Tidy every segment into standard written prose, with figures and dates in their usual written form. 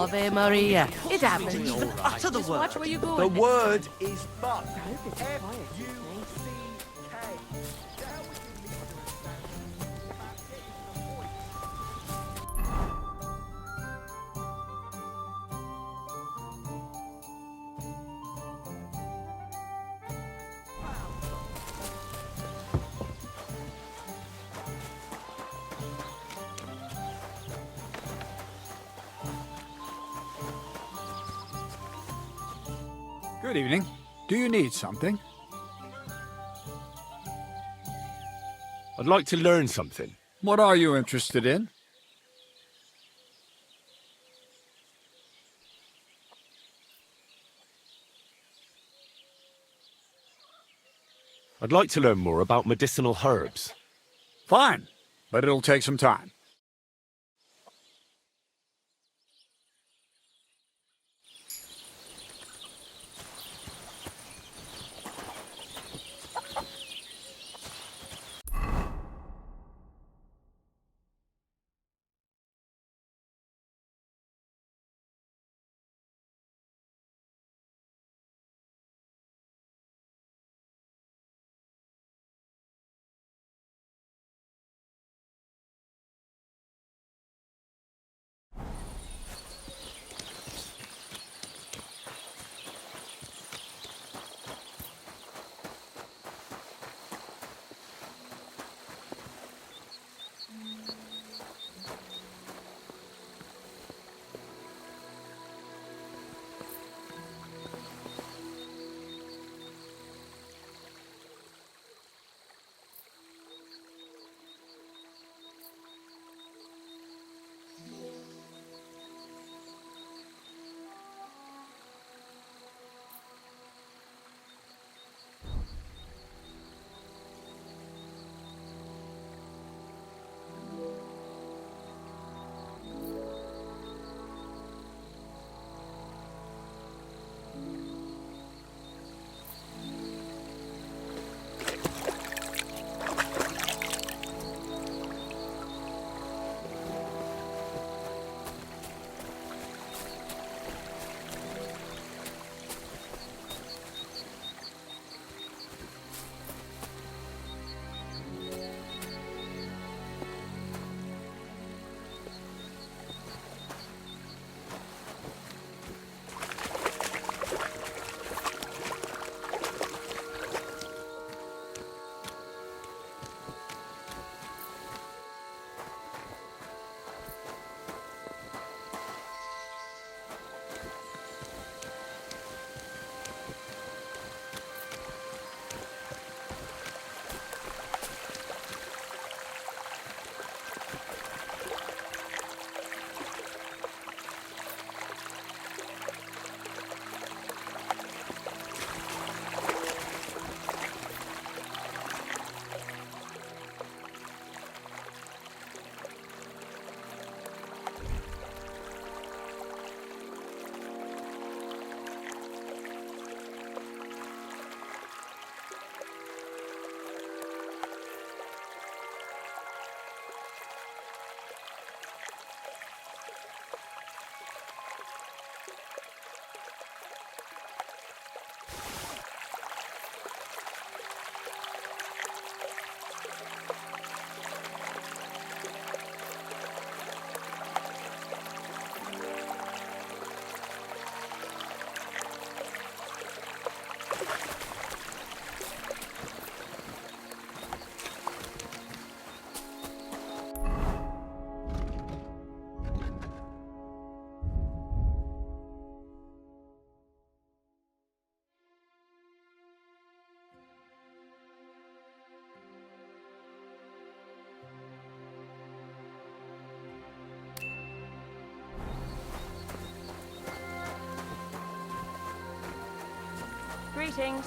Ave Maria. It happens. Even utter the Just word. watch where you go. The word is fuck. Good evening. Do you need something? I'd like to learn something. What are you interested in? I'd like to learn more about medicinal herbs. Fine, but it'll take some time. Greetings.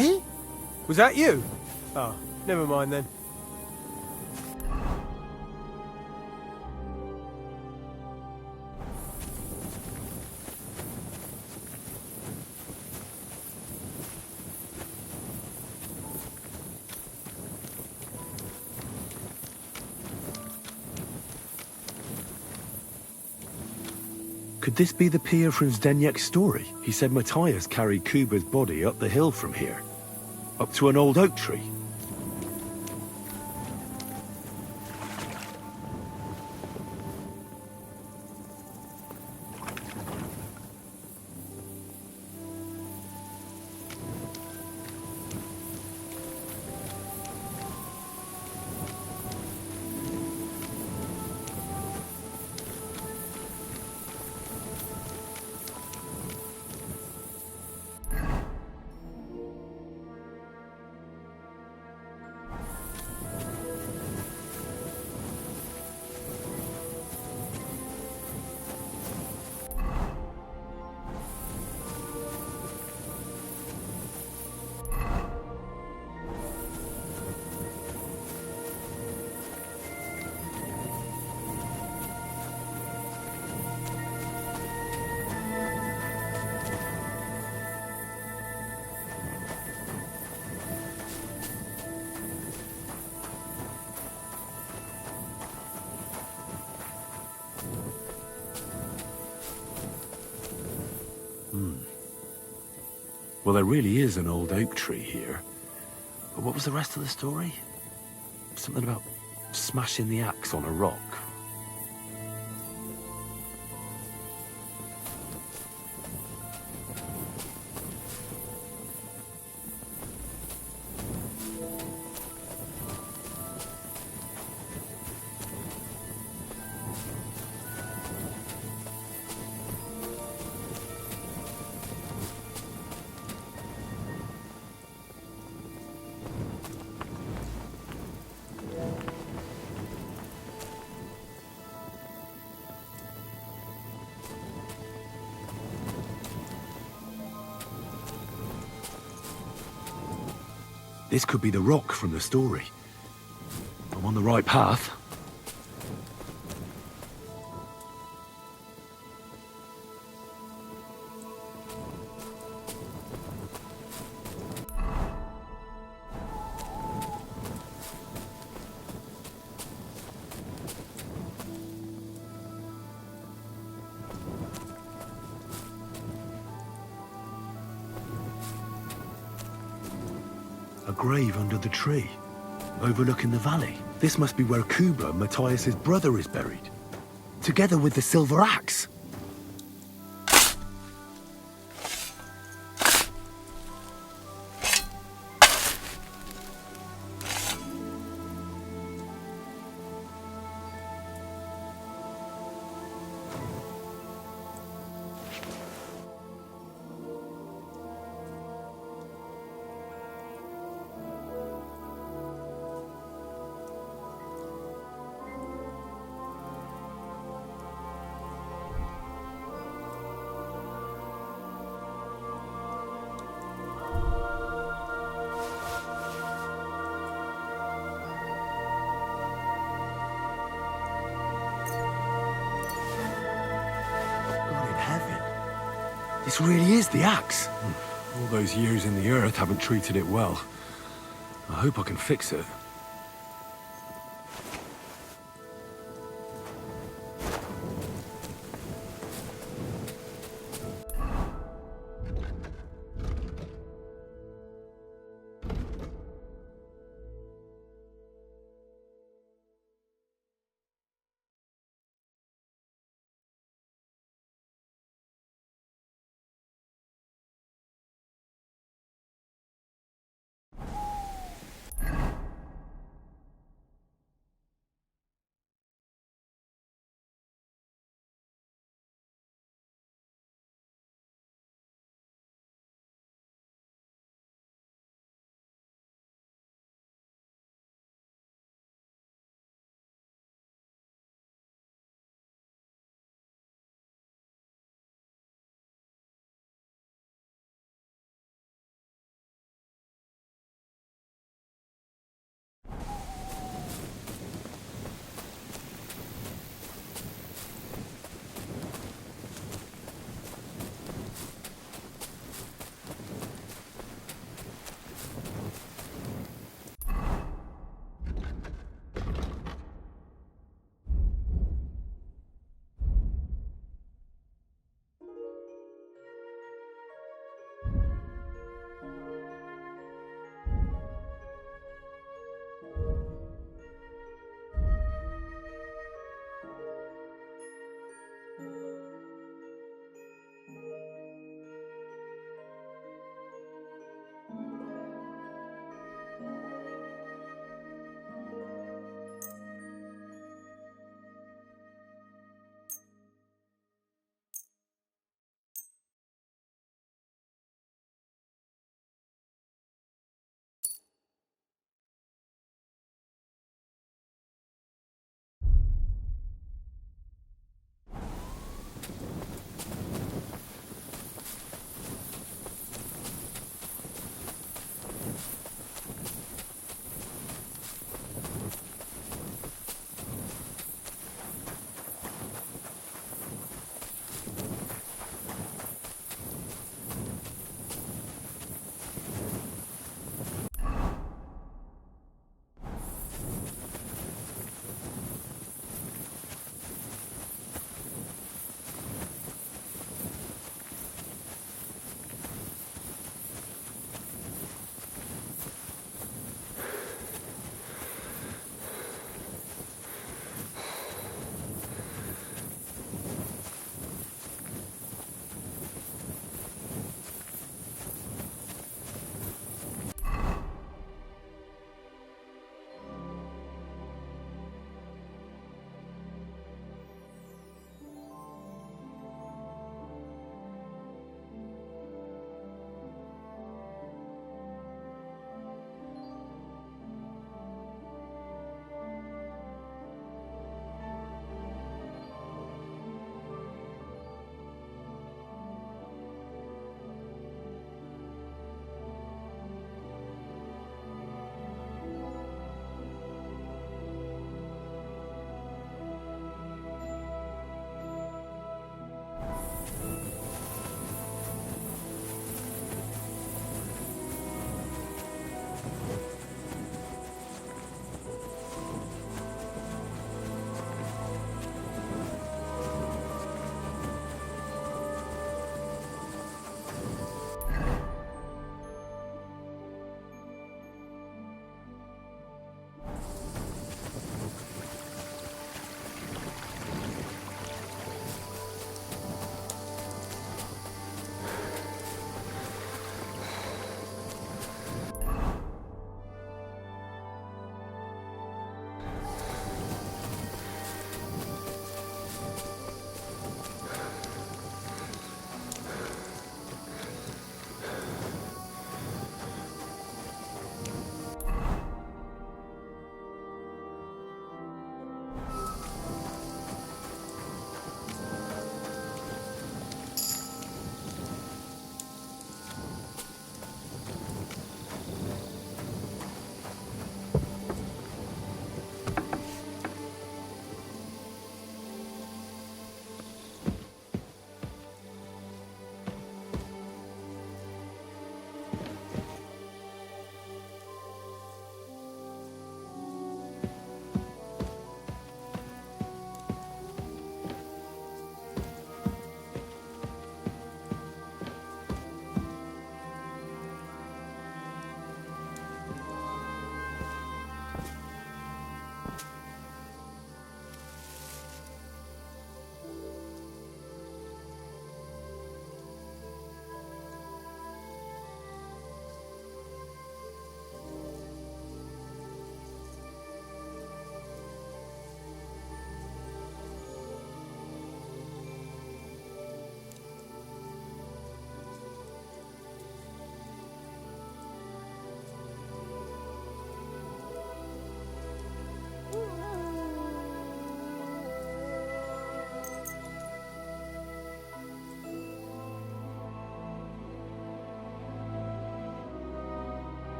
Hey? Was that you? Oh, never mind then. Could this be the peer from Zdeněk's story? He said Matthias carried Kuba's body up the hill from here, up to an old oak tree. Well, there really is an old oak tree here. But what was the rest of the story? Something about smashing the axe on a rock. This could be the rock from the story. I'm on the right path. A grave under the tree, overlooking the valley. This must be where Kuba, Matthias's brother, is buried, together with the silver axe. This really is the axe. All those years in the earth haven't treated it well. I hope I can fix it.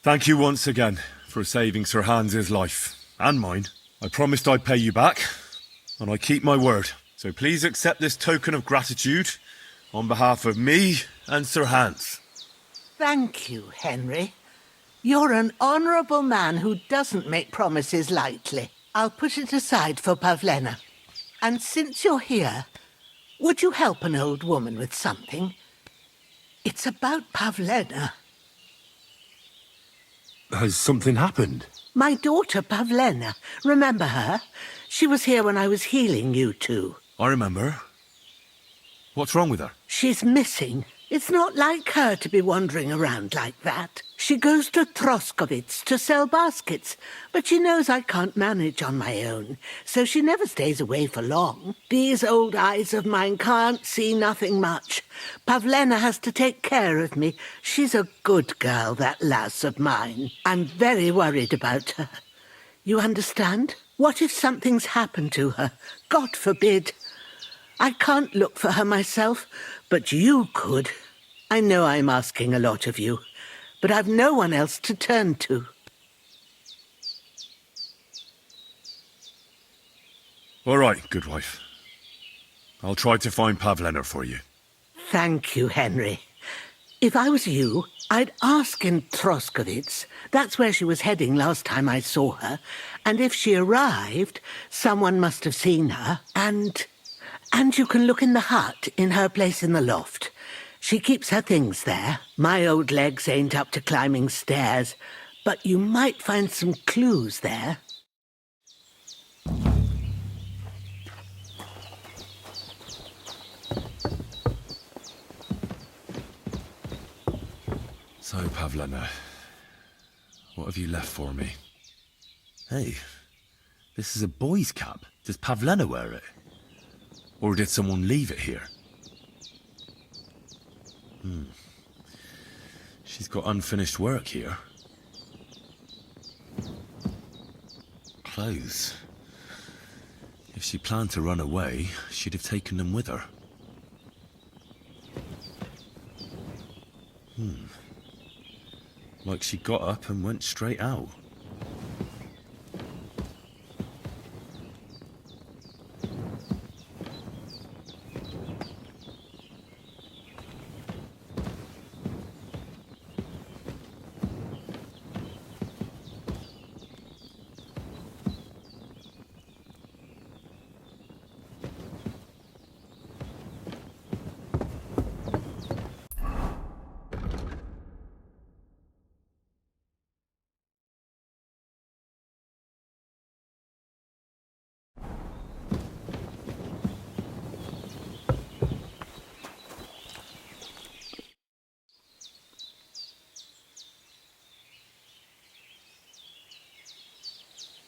Thank you once again for saving Sir Hans's life. And mine. I promised I'd pay you back, and I keep my word. So please accept this token of gratitude on behalf of me and Sir Hans. Thank you, Henry. You're an honourable man who doesn't make promises lightly. I'll put it aside for Pavlena. And since you're here, would you help an old woman with something? It's about Pavlena. Has something happened? My daughter, Pavlena. Remember her? She was here when I was healing you two. I remember. What's wrong with her? She's missing. It's not like her to be wandering around like that. She goes to Troskovitz to sell baskets, but she knows I can't manage on my own, so she never stays away for long. These old eyes of mine can't see nothing much. Pavlena has to take care of me. She's a good girl, that lass of mine. I'm very worried about her. You understand? What if something's happened to her? God forbid. I can't look for her myself, but you could. I know I'm asking a lot of you, but I've no one else to turn to. All right, good wife. I'll try to find Pavlena for you. Thank you, Henry. If I was you, I'd ask in Troskovitz. That's where she was heading last time I saw her. And if she arrived, someone must have seen her. And you can look in the hut in her place in the loft. She keeps her things there. My old legs ain't up to climbing stairs, but you might find some clues there. So, Pavlena, what have you left for me? Hey, this is a boy's cap. Does Pavlena wear it? Or did someone leave it here? She's got unfinished work here. Clothes. If she planned to run away, she'd have taken them with her. Like she got up and went straight out.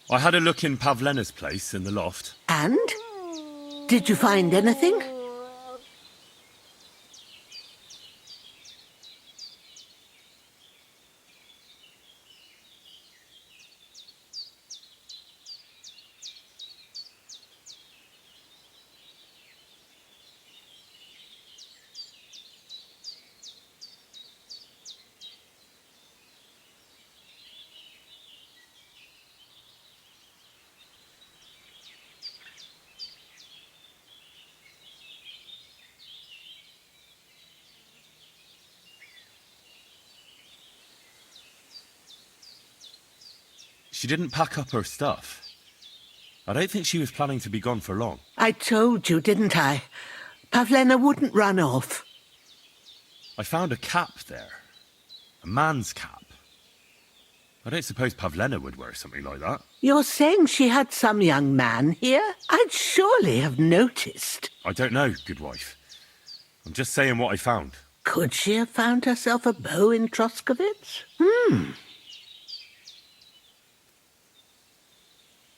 I had a look in Pavlena's place in the loft. And? Did you find anything? She didn't pack up her stuff. I don't think she was planning to be gone for long. I told you, didn't I? Pavlena wouldn't run off. I found a cap there. A man's cap. I don't suppose Pavlena would wear something like that. You're saying she had some young man here? I'd surely have noticed. I don't know, good wife. I'm just saying what I found. Could she have found herself a beau in Troskovitz?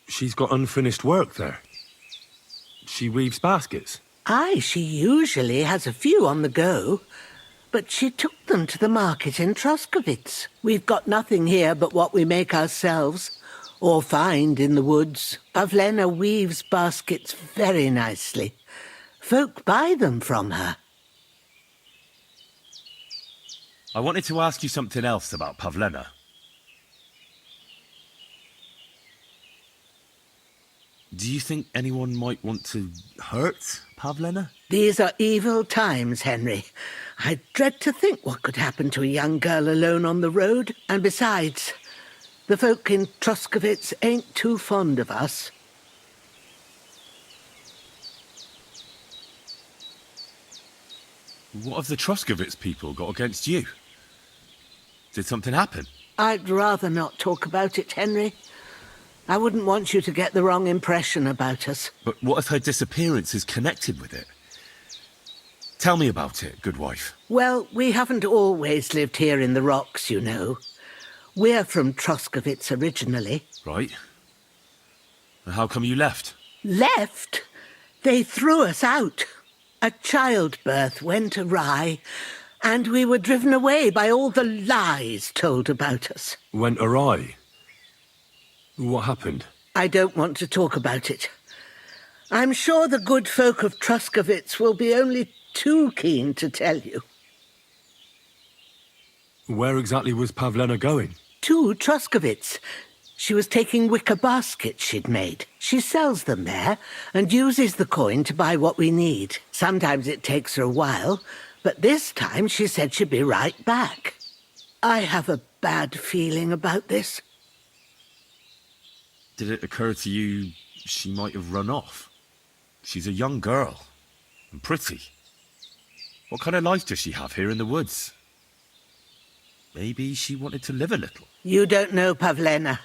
She's got unfinished work there. She weaves baskets. Aye, she usually has a few on the go. But she took them to the market in Troskovitz. We've got nothing here but what we make ourselves, or find in the woods. Pavlena weaves baskets very nicely. Folk buy them from her. I wanted to ask you something else about Pavlena. Do you think anyone might want to hurt Pavlena? These are evil times, Henry. I dread to think what could happen to a young girl alone on the road. And besides, the folk in Troskovitz ain't too fond of us. What have the Troskovitz people got against you? Did something happen? I'd rather not talk about it, Henry. I wouldn't want you to get the wrong impression about us. But what if her disappearance is connected with it? Tell me about it, good wife. Well, we haven't always lived here in the rocks, you know. We're from Troskovitz originally. Right. And how come you left? Left? They threw us out. A childbirth went awry, and we were driven away by all the lies told about us. Went awry. What happened? I don't want to talk about it. I'm sure the good folk of Troskovitz will be only too keen to tell you. Where exactly was Pavlena going? To Troskovitz. She was taking wicker baskets she'd made. She sells them there and uses the coin to buy what we need. Sometimes it takes her a while, but this time she said she'd be right back. I have a bad feeling about this. Did it occur to you she might have run off? She's a young girl. And pretty. What kind of life does she have here in the woods? Maybe she wanted to live a little. You don't know Pavlena.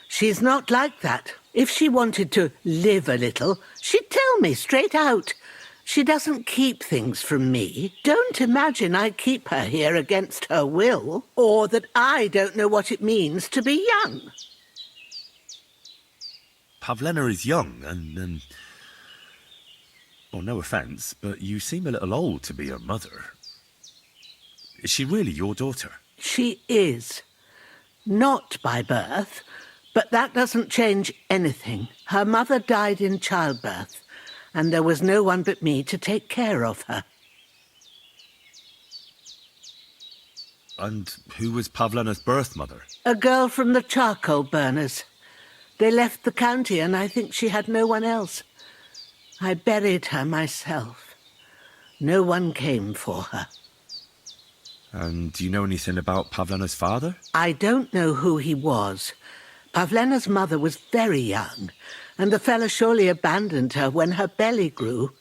She's not like that. If she wanted to live a little, she'd tell me straight out. She doesn't keep things from me. Don't imagine I keep her here against her will, or that I don't know what it means to be young. Pavlena is young and well, no offence, but you seem a little old to be her mother. Is she really your daughter? She is. Not by birth, but that doesn't change anything. Her mother died in childbirth, and there was no one but me to take care of her. And who was Pavlena's birth mother? A girl from the charcoal burners. They left the county, and I think she had no one else. I buried her myself. No one came for her. And do you know anything about Pavlena's father? I don't know who he was. Pavlena's mother was very young, and the fella surely abandoned her when her belly grew.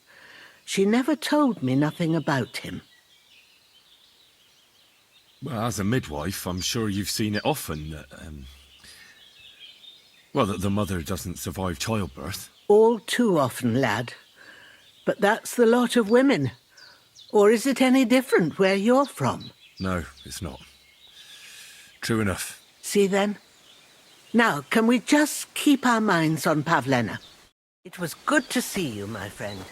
She never told me nothing about him. Well, as a midwife, I'm sure you've seen it often that, that the mother doesn't survive childbirth. All too often, lad. But that's the lot of women. Or is it any different where you're from? No, it's not. True enough. See then? Now, can we just keep our minds on Pavlena? It was good to see you, my friend.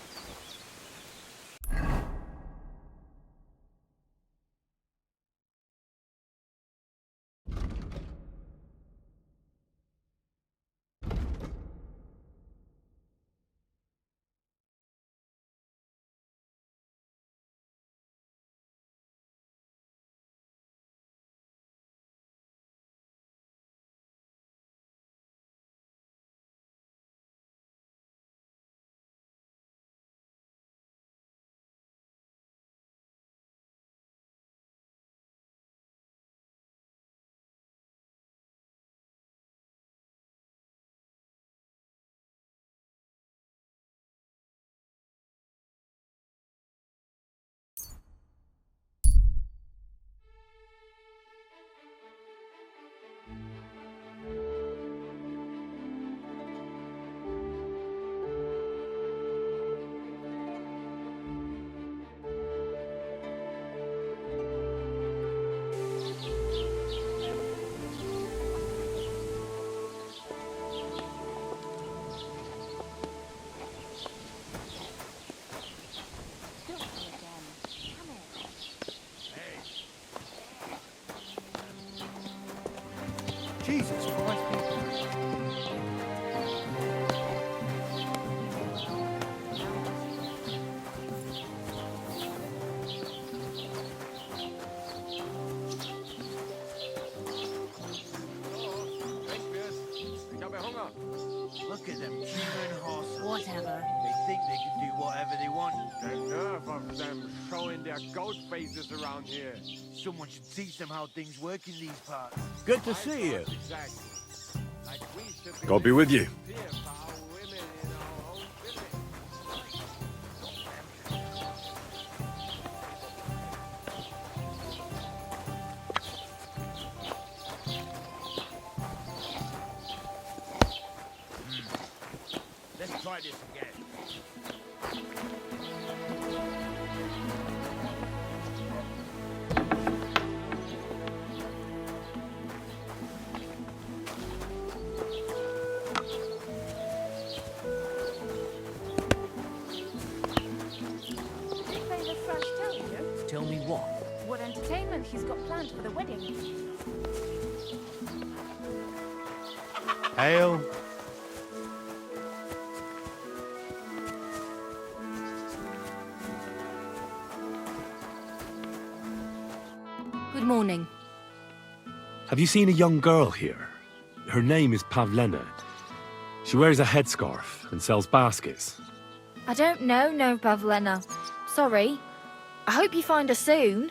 Jesus Christ, people. Ich habe Hunger. Look at them human horses. Whatever. They think they can do whatever they want. The nerve of them showing their goat faces around here. Someone should teach them how things work in these parts. Good to see you. Exactly. Like we should God be with you. here for our women in our own village. Let's try this again. Big favour French tell you Tell me what? what entertainment he's got planned for the wedding. Ale. Good morning. Have you seen a young girl here? Her name is Pavlena. She wears a headscarf and sells baskets. I don't know, no, Pavlena. Sorry. I hope you find her soon.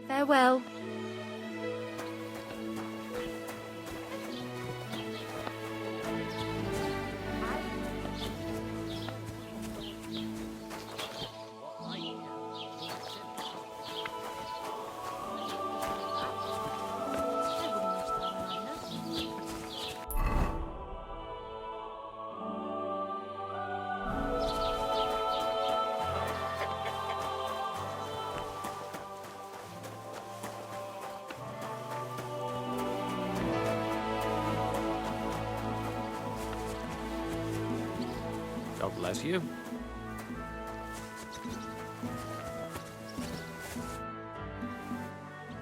Farewell. God bless you.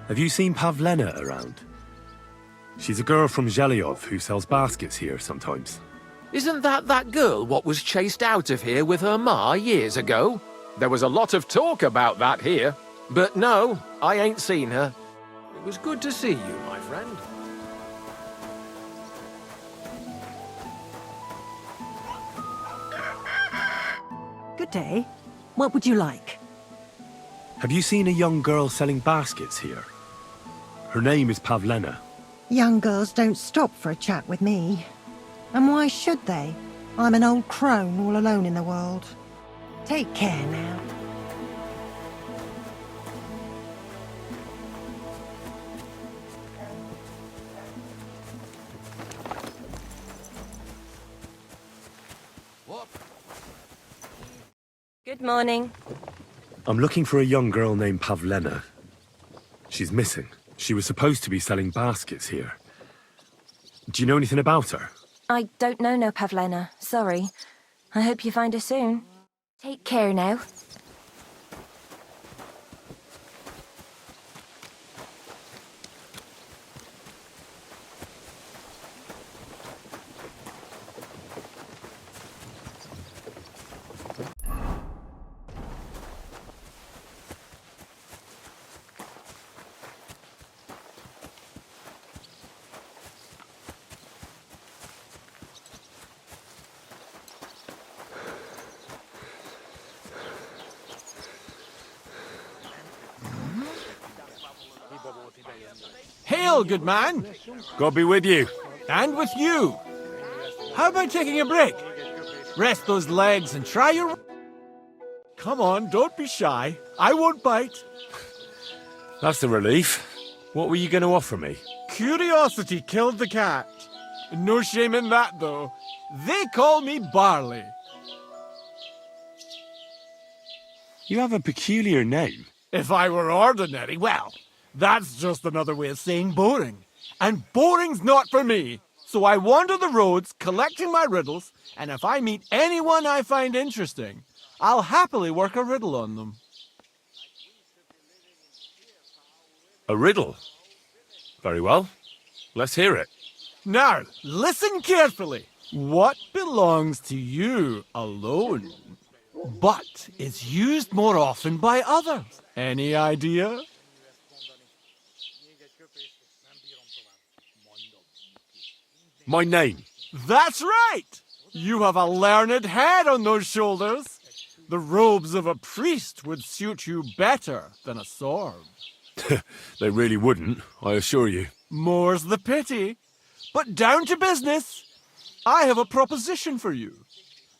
Have you seen Pavlena around? She's a girl from Zhelyov who sells baskets here sometimes. Isn't that girl what was chased out of here with her ma years ago? There was a lot of talk about that here. But no, I ain't seen her. It was good to see you, my friend. Good day. What would you like? Have you seen a young girl selling baskets here? Her name is Pavlena. Young girls don't stop for a chat with me. And why should they? I'm an old crone all alone in the world. Take care now. Good morning. I'm looking for a young girl named Pavlena. She's missing. She was supposed to be selling baskets here. Do you know anything about her? I don't know, no, Pavlena. Sorry. I hope you find her soon. Take care now. Hail, good man. God be with you. And with you. How about taking a break? Rest those legs and try your... Come on, don't be shy. I won't bite. That's a relief. What were you going to offer me? Curiosity killed the cat. No shame in that, though. They call me Barley. You have a peculiar name. If I were ordinary, well, that's just another way of saying boring. And boring's not for me. So I wander the roads collecting my riddles, and if I meet anyone I find interesting, I'll happily work a riddle on them. A riddle? Very well. Let's hear it. Now, listen carefully. What belongs to you alone, but is used more often by others? Any idea? My name. That's right! You have a learned head on those shoulders. The robes of a priest would suit you better than a sword. They really wouldn't, I assure you. More's the pity. But down to business. I have a proposition for you.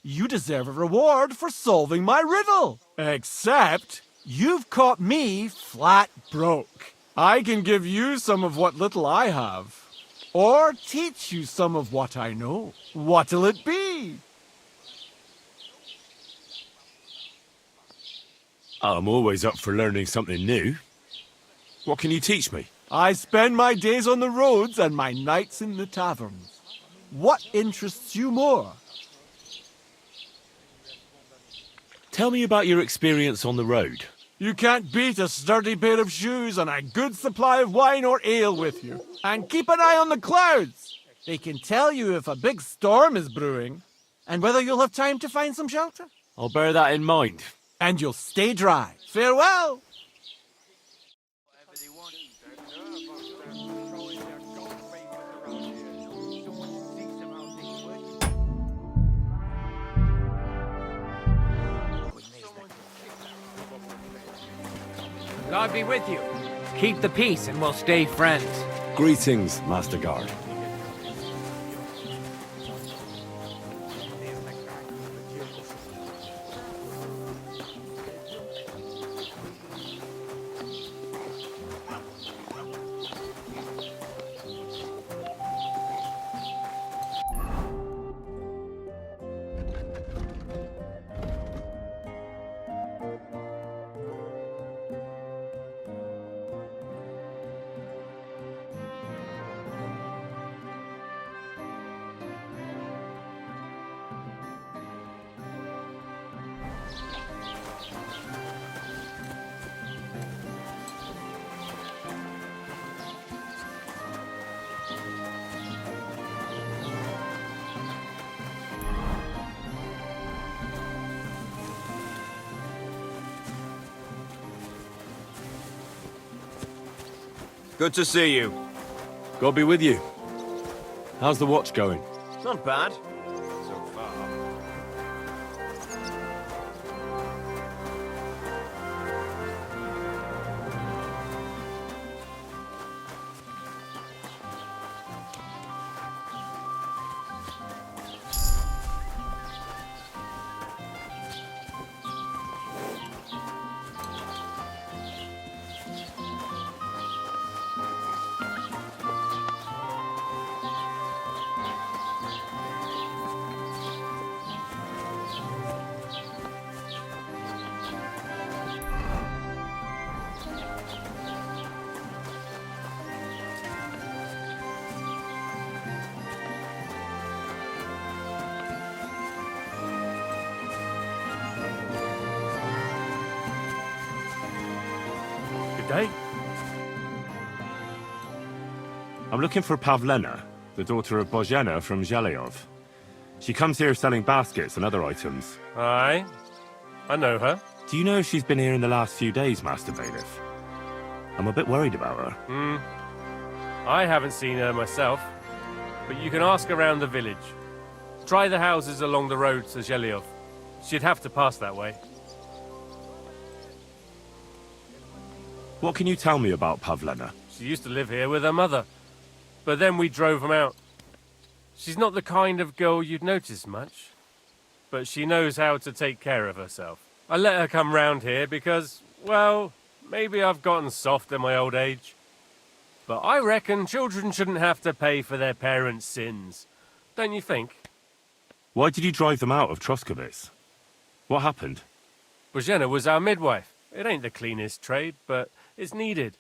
You deserve a reward for solving my riddle. Except, you've caught me flat broke. I can give you some of what little I have. Or teach you some of what I know. What'll it be? I'm always up for learning something new. What can you teach me? I spend my days on the roads and my nights in the taverns. What interests you more? Tell me about your experience on the road. You can't beat a sturdy pair of shoes and a good supply of wine or ale with you. And keep an eye on the clouds. They can tell you if a big storm is brewing and whether you'll have time to find some shelter. I'll bear that in mind. And you'll stay dry. Farewell! God be with you. Keep the peace and we'll stay friends. Greetings, Master Guard. Good to see you. God be with you. How's the watch going? Not bad. So far. Day? I'm looking for Pavlena, the daughter of Bozhena from Zhelyov. She comes here selling baskets and other items. Aye, I know her. Do you know if she's been here in the last few days, Master Bailiff? I'm a bit worried about her. I haven't seen her myself, but you can ask around the village. Try the houses along the road to Zhelyov. She'd have to pass that way. What can you tell me about Pavlena? She used to live here with her mother, but then we drove them out. She's not the kind of girl you'd notice much, but she knows how to take care of herself. I let her come round here because, well, maybe I've gotten soft in my old age. But I reckon children shouldn't have to pay for their parents' sins. Don't you think? Why did you drive them out of Troskovitz? What happened? Bozhena was our midwife. It ain't the cleanest trade, but it's needed.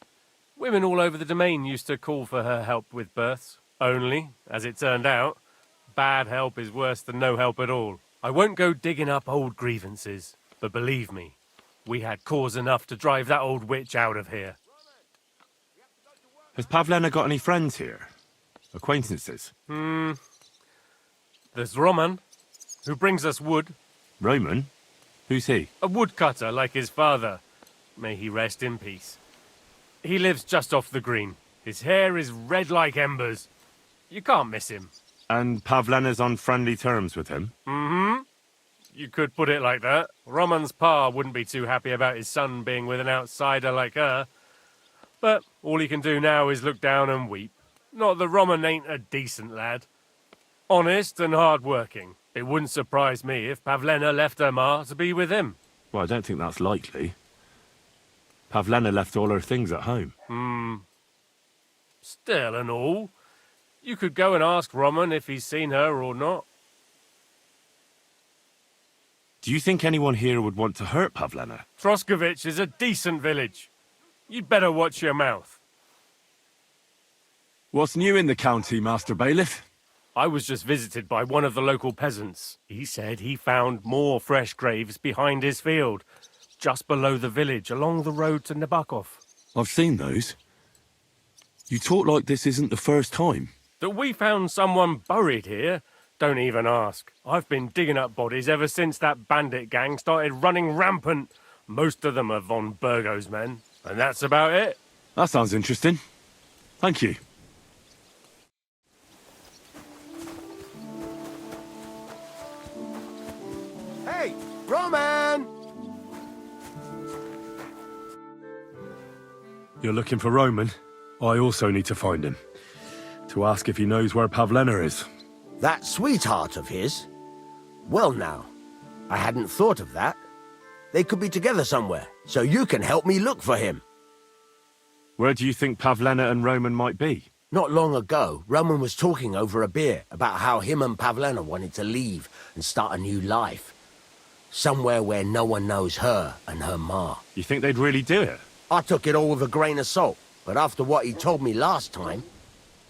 Women all over the domain used to call for her help with births. Only, as it turned out, bad help is worse than no help at all. I won't go digging up old grievances, but believe me, we had cause enough to drive that old witch out of here. Has Pavlena got any friends here? Acquaintances? There's Roman, who brings us wood. Roman? Who's he? A woodcutter like his father. May he rest in peace. He lives just off the green. His hair is red like embers. You can't miss him. And Pavlena's on friendly terms with him? Mm-hmm. You could put it like that. Roman's pa wouldn't be too happy about his son being with an outsider like her. But all he can do now is look down and weep. Not that Roman ain't a decent lad. Honest and hard-working. It wouldn't surprise me if Pavlena left her ma to be with him. Well, I don't think that's likely. Pavlena left all her things at home. Still and all, you could go and ask Roman if he's seen her or not. Do you think anyone here would want to hurt Pavlena? Troskovich is a decent village. You'd better watch your mouth. What's new in the county, Master Bailiff? I was just visited by one of the local peasants. He said he found more fresh graves behind his field, just below the village, along the road to Nabokov. I've seen those. You talk like this isn't the first time. That we found someone buried here? Don't even ask. I've been digging up bodies ever since that bandit gang started running rampant. Most of them are von Burgo's men, and that's about it. That sounds interesting. Thank you. Hey, Roman! You're looking for Roman? I also need to find him. To ask if he knows where Pavlena is. That sweetheart of his? Well now, I hadn't thought of that. They could be together somewhere, so you can help me look for him. Where do you think Pavlena and Roman might be? Not long ago, Roman was talking over a beer about how him and Pavlena wanted to leave and start a new life. Somewhere where no one knows her and her ma. You think they'd really do it? I took it all with a grain of salt, but after what he told me last time,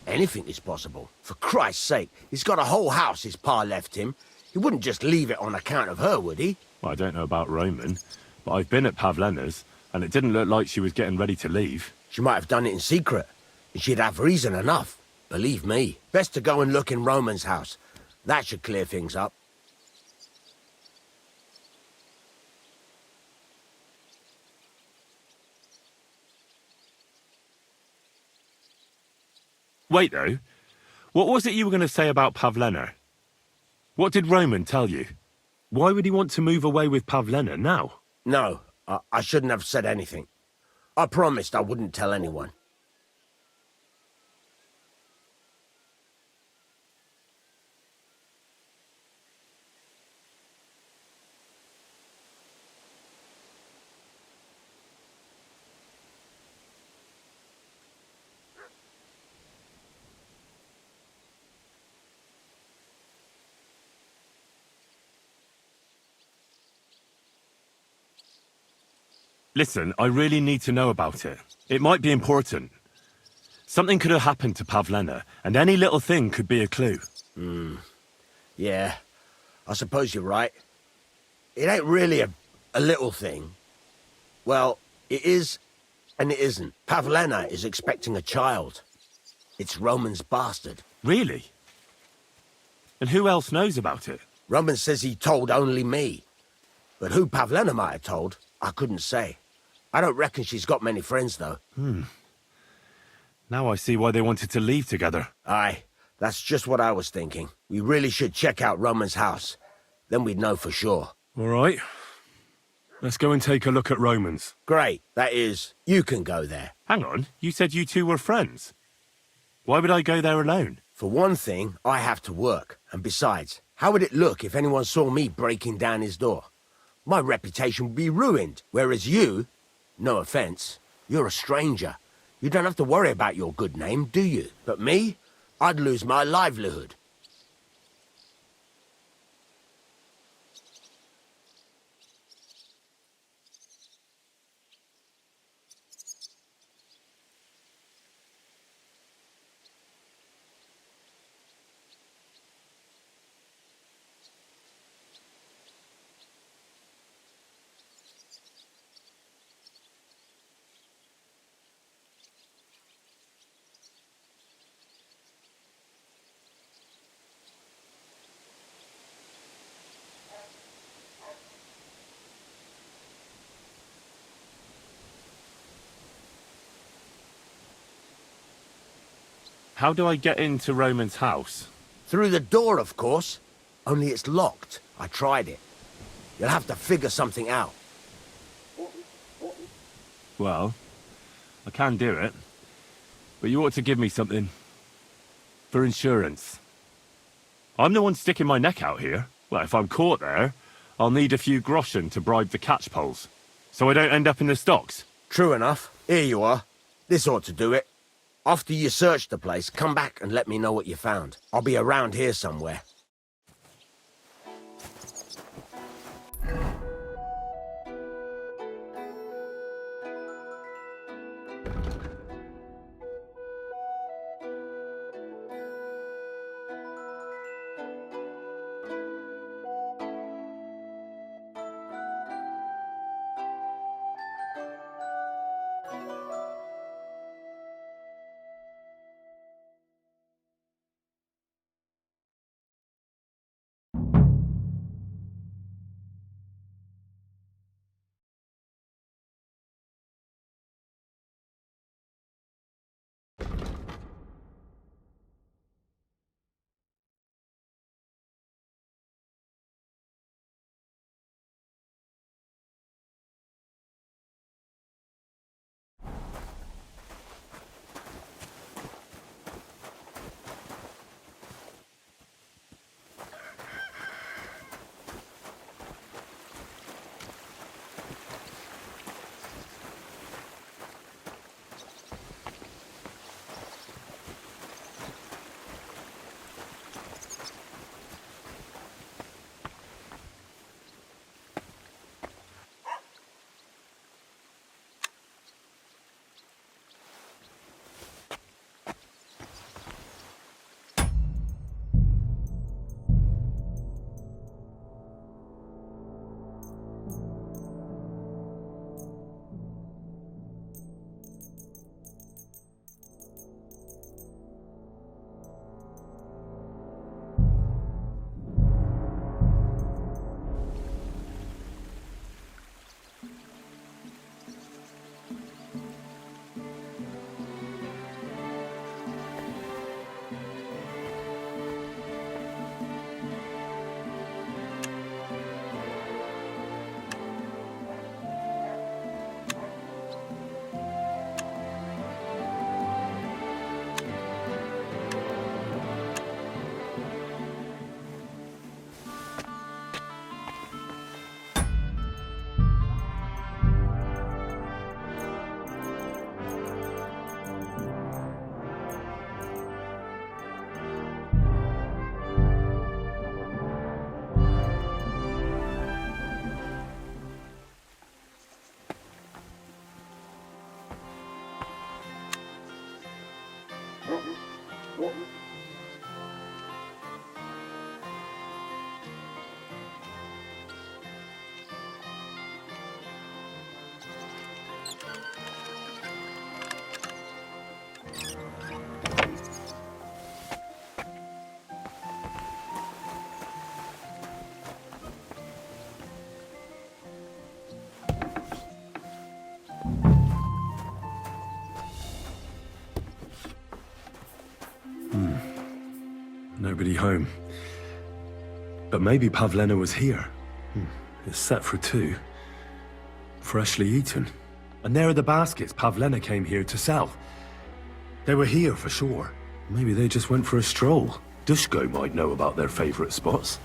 anything is possible. For Christ's sake, he's got a whole house his pa left him. He wouldn't just leave it on account of her, would he? Well, I don't know about Roman, but I've been at Pavlena's, and it didn't look like she was getting ready to leave. She might have done it in secret, and she'd have reason enough. Believe me. Best to go and look in Roman's house. That should clear things up. Wait, though. What was it you were going to say about Pavlena? What did Roman tell you? Why would he want to move away with Pavlena now? No, I shouldn't have said anything. I promised I wouldn't tell anyone. Listen, I really need to know about it. It might be important. Something could have happened to Pavlena, and any little thing could be a clue. Yeah, I suppose you're right. It ain't really a little thing. Well, it is and it isn't. Pavlena is expecting a child. It's Roman's bastard. Really? And who else knows about it? Roman says he told only me. But who Pavlena might have told, I couldn't say. I don't reckon she's got many friends, though. Now I see why they wanted to leave together. Aye, that's just what I was thinking. We really should check out Roman's house. Then we'd know for sure. All right. Let's go and take a look at Roman's. Great. That is, you can go there. Hang on, you said you two were friends. Why would I go there alone? For one thing, I have to work. And besides, how would it look if anyone saw me breaking down his door? My reputation would be ruined, whereas you, no offense, you're a stranger. You don't have to worry about your good name, do you? But me, I'd lose my livelihood. How do I get into Roman's house? Through the door, of course. Only it's locked. I tried it. You'll have to figure something out. Well, I can do it. But you ought to give me something. For insurance. I'm the one sticking my neck out here. Well, if I'm caught there, I'll need a few groschen to bribe the catchpoles. So I don't end up in the stocks. True enough. Here you are. This ought to do it. After you search the place, come back and let me know what you found. I'll be around here somewhere. Nobody home. But maybe Pavlena was here. It's set for 2. Freshly eaten. And there are the baskets Pavlena came here to sell. They were here for sure. Maybe they just went for a stroll. Dushko might know about their favorite spots.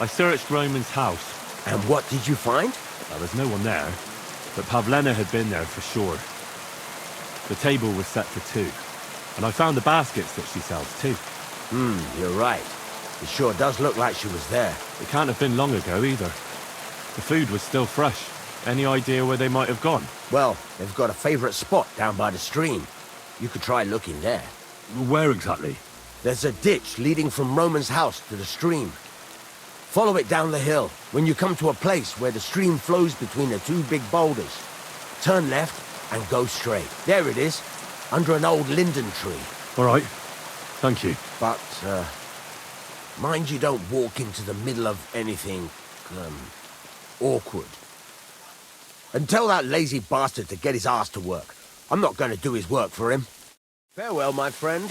I searched Roman's house. And what did you find? There was no one there, but Pavlena had been there for sure. The table was set for 2, and I found the baskets that she sells too. You're right. It sure does look like she was there. It can't have been long ago either. The food was still fresh. Any idea where they might have gone? Well, they've got a favorite spot down by the stream. You could try looking there. Where exactly? There's a ditch leading from Roman's house to the stream. Follow it down the hill. When you come to a place where the stream flows between the 2 big boulders, turn left and go straight. There it is, under an old linden tree. All right. Thank you. But, mind you don't walk into the middle of anything, awkward. And tell that lazy bastard to get his ass to work. I'm not going to do his work for him. Farewell, my friend.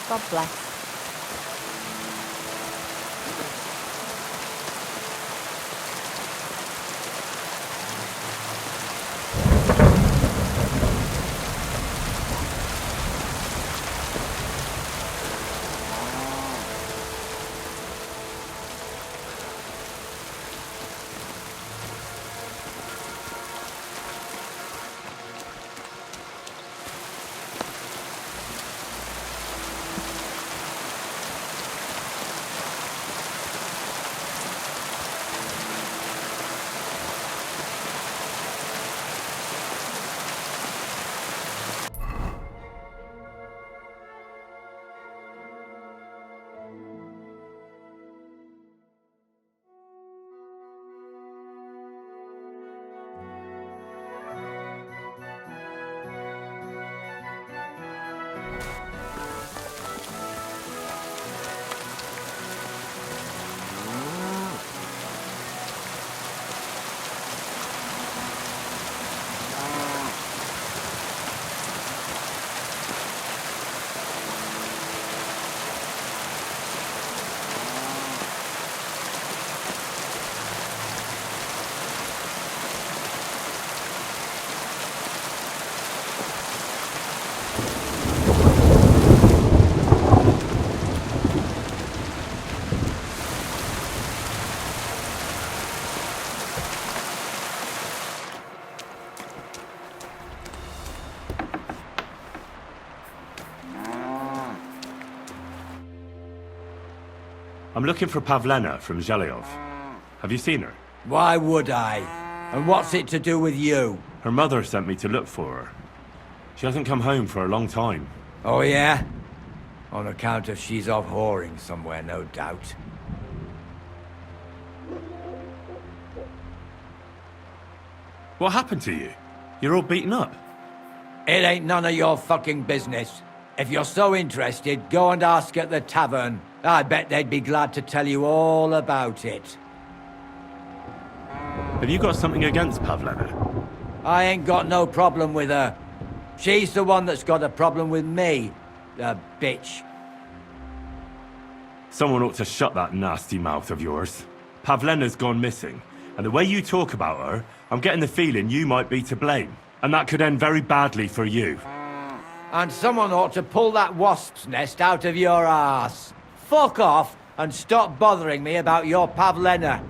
God bless. I'm looking for Pavlena from Zhelyov. Have you seen her? Why would I? And what's it to do with you? Her mother sent me to look for her. She hasn't come home for a long time. Oh, yeah? On account of she's off whoring somewhere, no doubt. What happened to you? You're all beaten up. It ain't none of your fucking business. If you're so interested, go and ask at the tavern. I bet they'd be glad to tell you all about it. Have you got something against Pavlena? I ain't got no problem with her. She's the one that's got a problem with me, the bitch. Someone ought to shut that nasty mouth of yours. Pavlena's gone missing, and the way you talk about her, I'm getting the feeling you might be to blame. And that could end very badly for you. And someone ought to pull that wasp's nest out of your ass. Fuck off and stop bothering me about your Pavlena.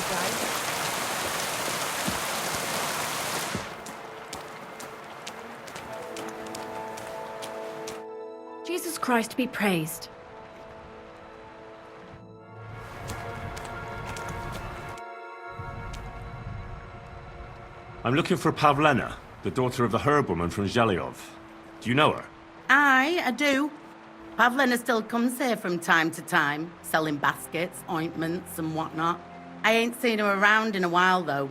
apologise. Jesus Christ be praised. I'm looking for Pavlena, the daughter of the herb-woman from Zhelyov. Do you know her? Aye, I do. Pavlena still comes here from time to time, selling baskets, ointments and whatnot. I ain't seen her around in a while, though.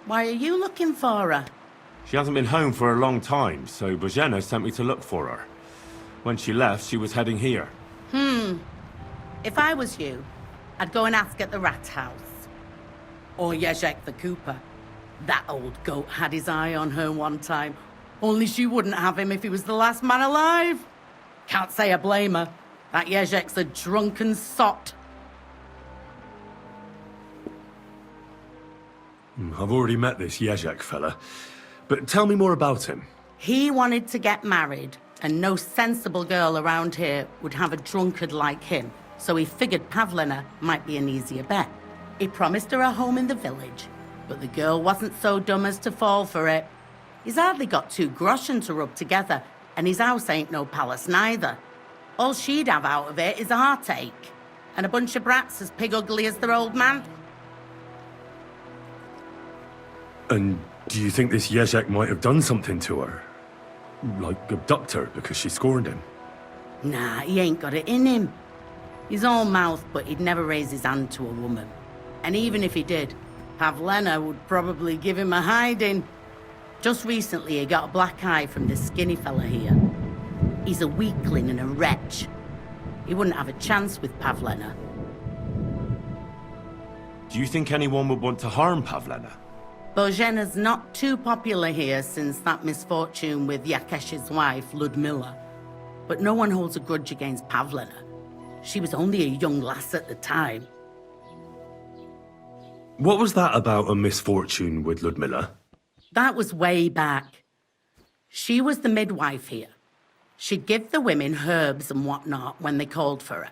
Why are you looking for her? She hasn't been home for a long time, so Bozhena sent me to look for her. When she left, she was heading here. If I was you, I'd go and ask at the rat house. Or Yezhek the Cooper. That old goat had his eye on her one time. Only she wouldn't have him if he was the last man alive. Can't say I blame her. That Yezhek's a drunken sot. I've already met this Yezhek fella. But tell me more about him. He wanted to get married, and no sensible girl around here would have a drunkard like him. So he figured Pavlena might be an easier bet. He promised her a home in the village, but the girl wasn't so dumb as to fall for it. He's hardly got 2 groschen to rub together, and his house ain't no palace neither. All she'd have out of it is a heartache, and a bunch of brats as pig ugly as their old man. And do you think this Yezhek might have done something to her? Like abduct her because she scorned him? Nah, he ain't got it in him. He's all mouth, but he'd never raise his hand to a woman. And even if he did, Pavlena would probably give him a hiding. Just recently he got a black eye from this skinny fella here. He's a weakling and a wretch. He wouldn't have a chance with Pavlena. Do you think anyone would want to harm Pavlena? Bozhena's not too popular here since that misfortune with Yakesh's wife, Ludmilla. But no one holds a grudge against Pavlena. She was only a young lass at the time. What was that about a misfortune with Ludmilla? That was way back. She was the midwife here. She'd give the women herbs and whatnot when they called for her.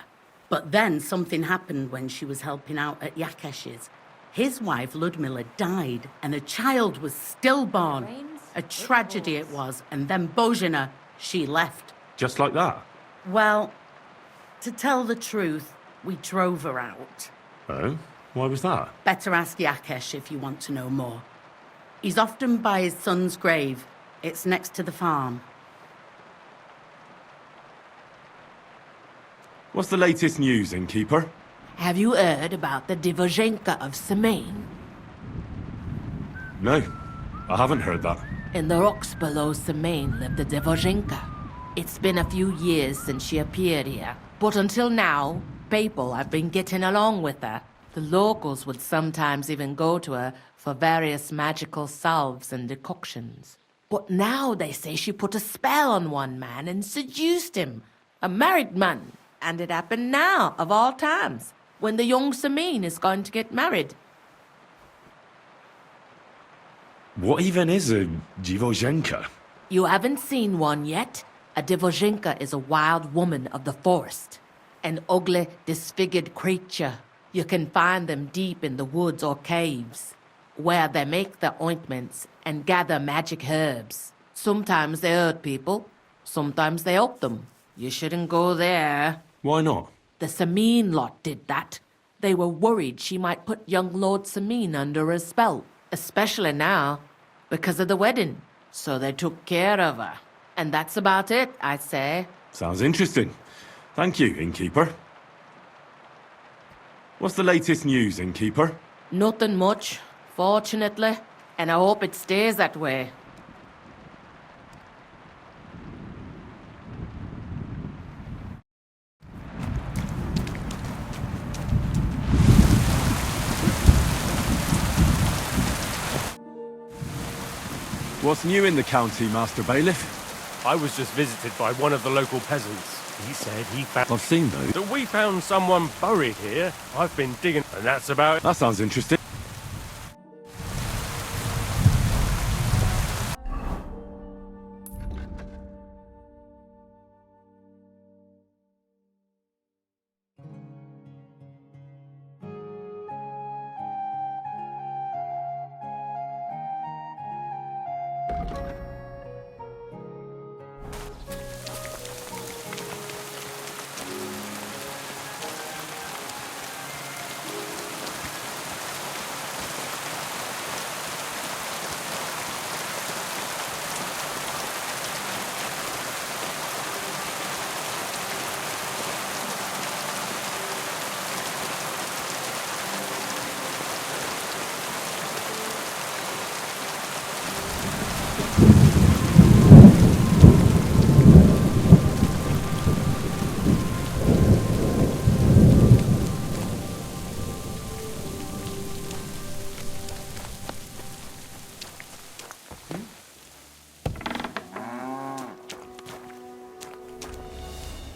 But then something happened when she was helping out at Yakesh's. His wife, Ludmilla, died, and a child was stillborn. A tragedy it was, and then Bozhena, she left. Just like that? Well, to tell the truth, we drove her out. Oh? Why was that? Better ask Yakesh if you want to know more. He's often by his son's grave. It's next to the farm. What's the latest news, innkeeper? Have you heard about the Divozhenka of Semain? No, I haven't heard that. In the rocks below Semain lived the Divozhenka. It's been a few years since she appeared here, but until now, people have been getting along with her. The locals would sometimes even go to her for various magical salves and decoctions. But now they say she put a spell on one man and seduced him, a married man. And it happened now, of all times, when the young Semain is going to get married. What even is a Divozhenka? You haven't seen one yet? A Divozhenka is a wild woman of the forest. An ugly, disfigured creature. You can find them deep in the woods or caves, where they make their ointments and gather magic herbs. Sometimes they hurt people, sometimes they help them. You shouldn't go there. Why not? The Semain lot did that. They were worried she might put young Lord Semain under a spell, especially now, because of the wedding. So they took care of her. And that's about it, I'd say. Sounds interesting. Thank you, innkeeper. What's the latest news, innkeeper? Nothing much, fortunately, and I hope it stays that way. What's new in the county, Master Bailiff? I was just visited by one of the local peasants. He said he found... I've seen those. That we found someone buried here. I've been digging, and that's about it. That sounds interesting.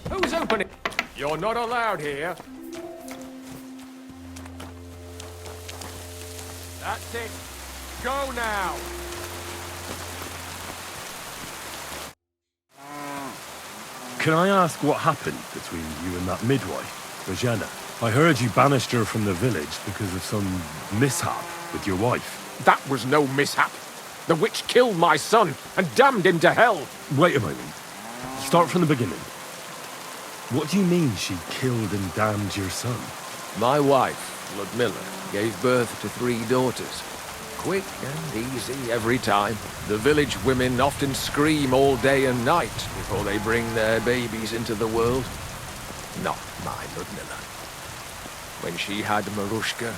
Who's opening? You're not allowed here. That's it. Go now. Can I ask what happened between you and that midwife, Bojana? I heard you banished her from the village because of some mishap with your wife. That was no mishap. The witch killed my son and damned him to hell. Wait a moment. Start from the beginning. What do you mean she killed and damned your son? My wife, Ludmilla, gave birth to 3 daughters. Quick and easy every time. The village women often scream all day and night before they bring their babies into the world. Not my Ludmilla. When she had Marushka,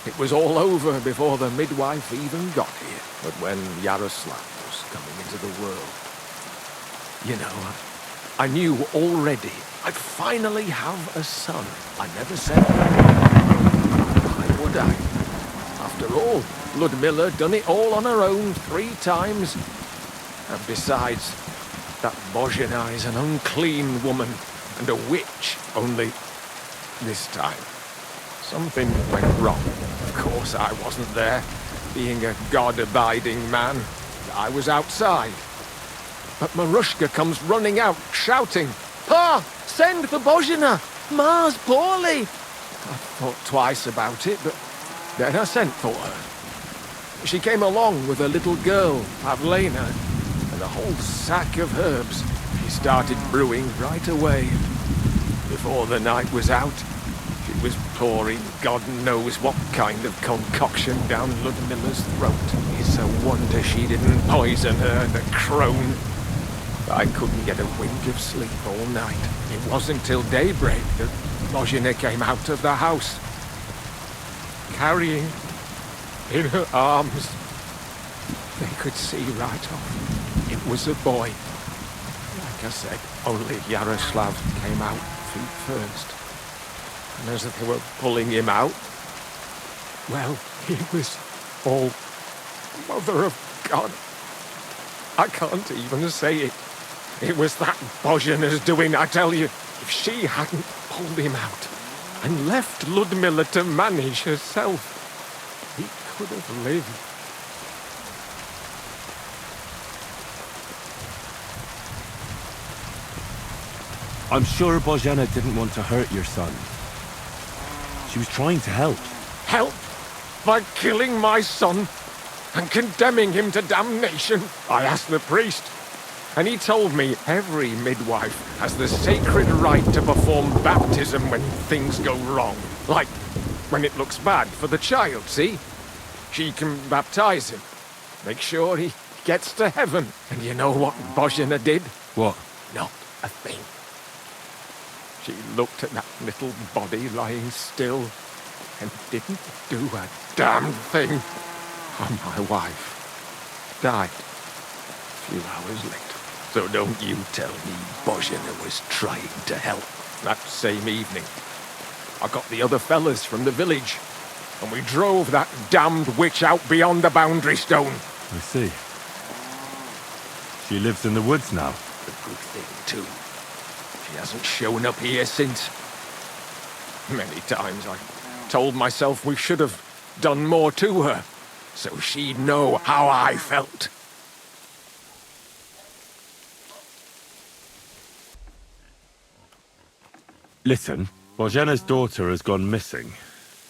it was all over before the midwife even got here. But when Yaroslav was coming into the world, you know, I knew already I'd finally have a son. I never said why would I? After all, Ludmilla done it all on her own 3 times. And besides, that Bozhena is an unclean woman and a witch, only this time something went wrong. Of course I wasn't there, being a god-abiding man. I was outside. But Marushka comes running out, shouting, "Pa! Send for Bozhena! Ma's poorly!" I thought twice about it, but then I sent for her. She came along with a little girl, Pavlena, and a whole sack of herbs. She started brewing right away. Before the night was out, she was pouring God knows what kind of concoction down Ludmilla's throat. It's a wonder she didn't poison her, the crone. I couldn't get a wink of sleep all night. It wasn't till daybreak that Bozhena came out of the house, carrying in her arms. They could see right off. It was a boy. Like I said, only Yaroslav came out feet first. And as they were pulling him out, well, he was all Mother of God. I can't even say it. It was that Bozhena's doing, I tell you. If she hadn't pulled him out and left Ludmilla to manage herself, he could have lived. I'm sure Bozhena didn't want to hurt your son. She was trying to help. Help? By killing my son and condemning him to damnation? I asked the priest, and he told me every midwife has the sacred right to perform baptism when things go wrong. Like when it looks bad for the child, see? She can baptize him, make sure he gets to heaven. And you know what Bozhena did? What? Not a thing. She looked at that little body lying still and didn't do a damn thing. And my wife died a few hours later. So don't you tell me Bozhena was trying to help. That same evening, I got the other fellas from the village, and we drove that damned witch out beyond the boundary stone. I see. She lives in the woods now. A good thing, too. She hasn't shown up here since. Many times I told myself we should have done more to her, so she'd know how I felt. Listen, Bozhena's daughter has gone missing,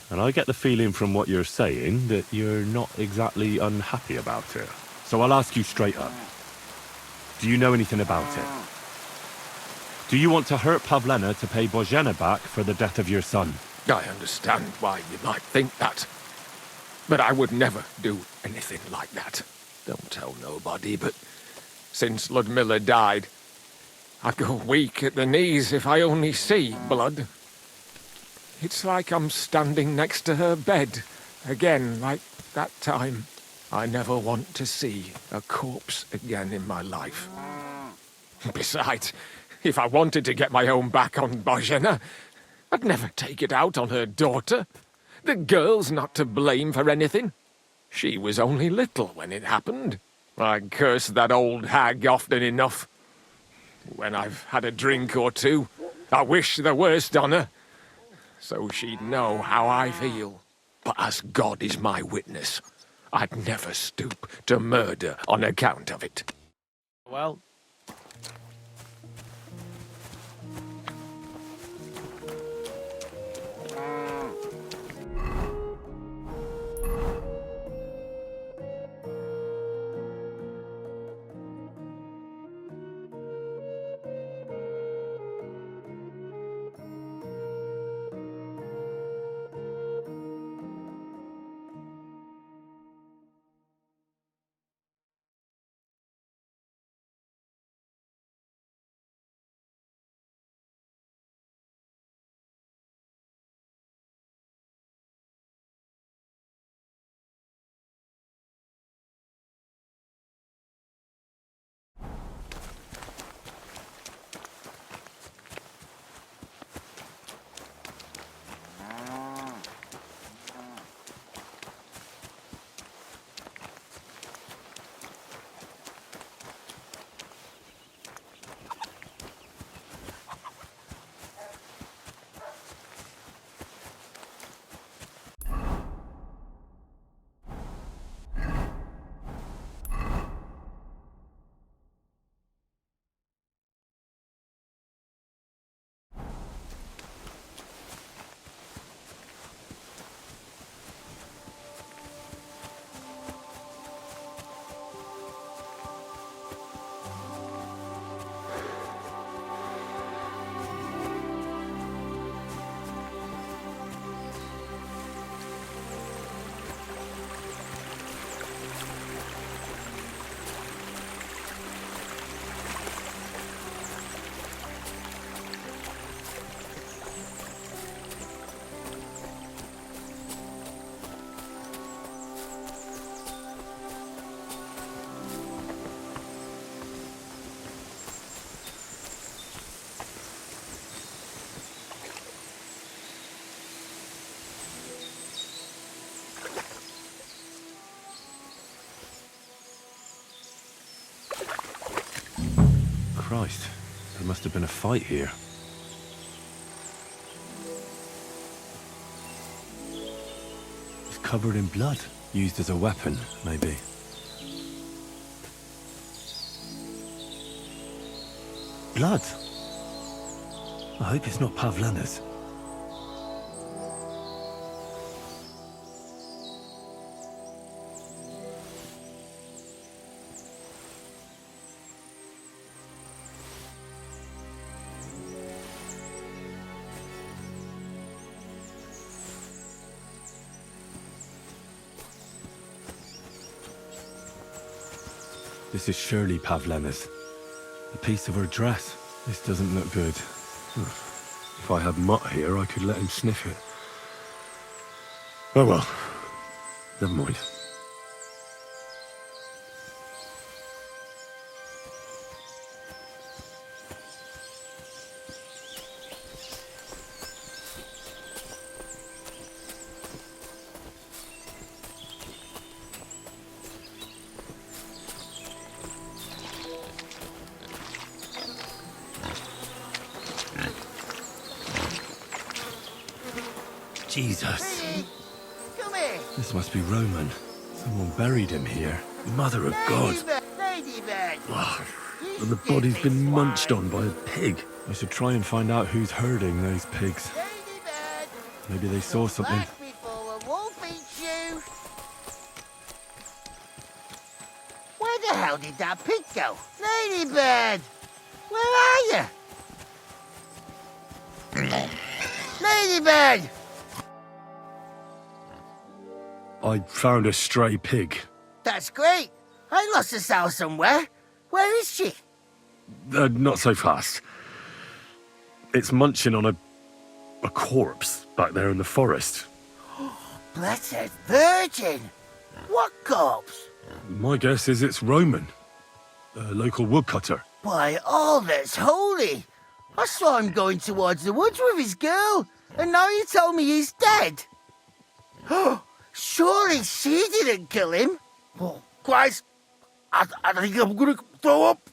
and I get the feeling from what you're saying that you're not exactly unhappy about her. So I'll ask you straight up. Do you know anything about it? Do you want to hurt Pavlena to pay Bozhena back for the death of your son? I understand why you might think that. But I would never do anything like that. Don't tell nobody, but since Ludmilla died, I go weak at the knees if I only see blood. It's like I'm standing next to her bed, again, like that time. I never want to see a corpse again in my life. Besides, if I wanted to get my own back on Bozhena, I'd never take it out on her daughter. The girl's not to blame for anything. She was only little when it happened. I curse that old hag often enough. When I've had a drink or two, I wish the worst on her, so she'd know how I feel. But as God is my witness, I'd never stoop to murder on account of it. Well, Christ, there must have been a fight here. It's covered in blood. Used as a weapon, maybe. Blood? I hope it's not Pavlena's. This is surely Pavlena's. A piece of her dress. This doesn't look good. If I had Mutt here, I could let him sniff it. Oh well. Never mind. Jesus. Come here. This must be Roman. Someone buried him here. Mother of God. Ladybird. And the body's been munched on by a pig. I should try and find out who's herding those pigs. Maybe they saw something. the hell did that pig go? Ladybird! Where are you? Ladybird! I found a stray pig. That's great. I lost a sow somewhere. Where is she? Not so fast. It's munching on a corpse back there in the forest. Blessed Virgin! What corpse? My guess is it's Roman, a local woodcutter. By all that's holy! I saw him going towards the woods with his girl, and now you tell me he's dead. Surely she didn't kill him. Oh, Christ! I think I'm gonna throw up.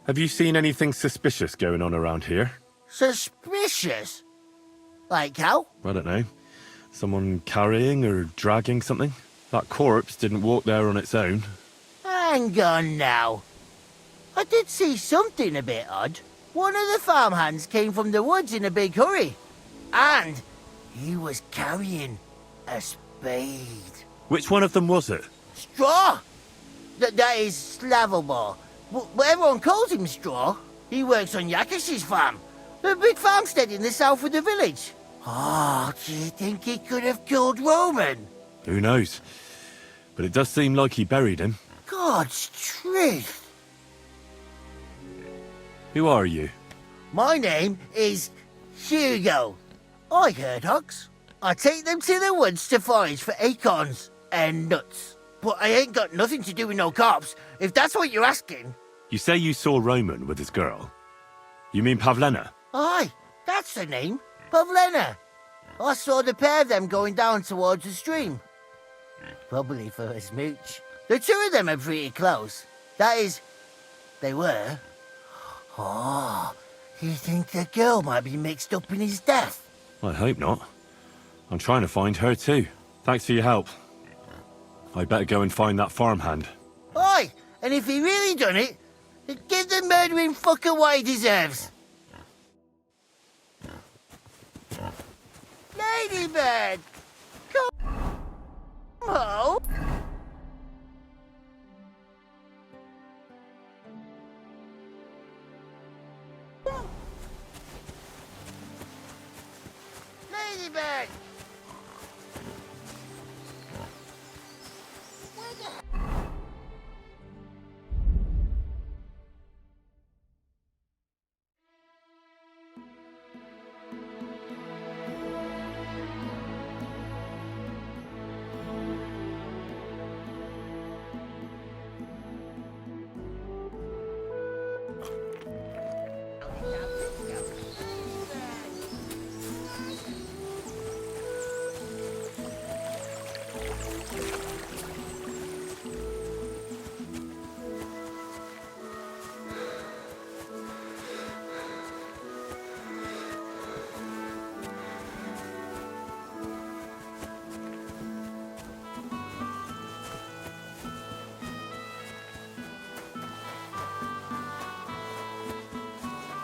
Have you seen anything suspicious going on around here? Suspicious? Like how? I don't know. Someone carrying or dragging something? That corpse didn't walk there on its own. Hang on now. I did see something a bit odd. One of the farmhands came from the woods in a big hurry. And he was carrying a spade. Which one of them was it? Straw! That is Slavobor. But everyone calls him Straw. He works on Yakash's farm. The big farmstead in the south of the village. Oh, do you think he could have killed Roman? Who knows? But it does seem like he buried him. God's truth. Who are you? My name is Hugo. I herd hogs. I take them to the woods to forage for acorns and nuts. But I ain't got nothing to do with no cops, if that's what you're asking. You say you saw Roman with his girl. You mean Pavlena? Aye, that's the name. Pavlena. I saw the pair of them going down towards the stream. Probably for a smooch. The two of them are pretty close. That is, they were. Oh, you think the girl might be mixed up in his death? I hope not. I'm trying to find her too. Thanks for your help. I better go and find that farmhand. Aye, and if he really done it, give the murdering fucker what he deserves. Ladybird! Come home! Ladybird!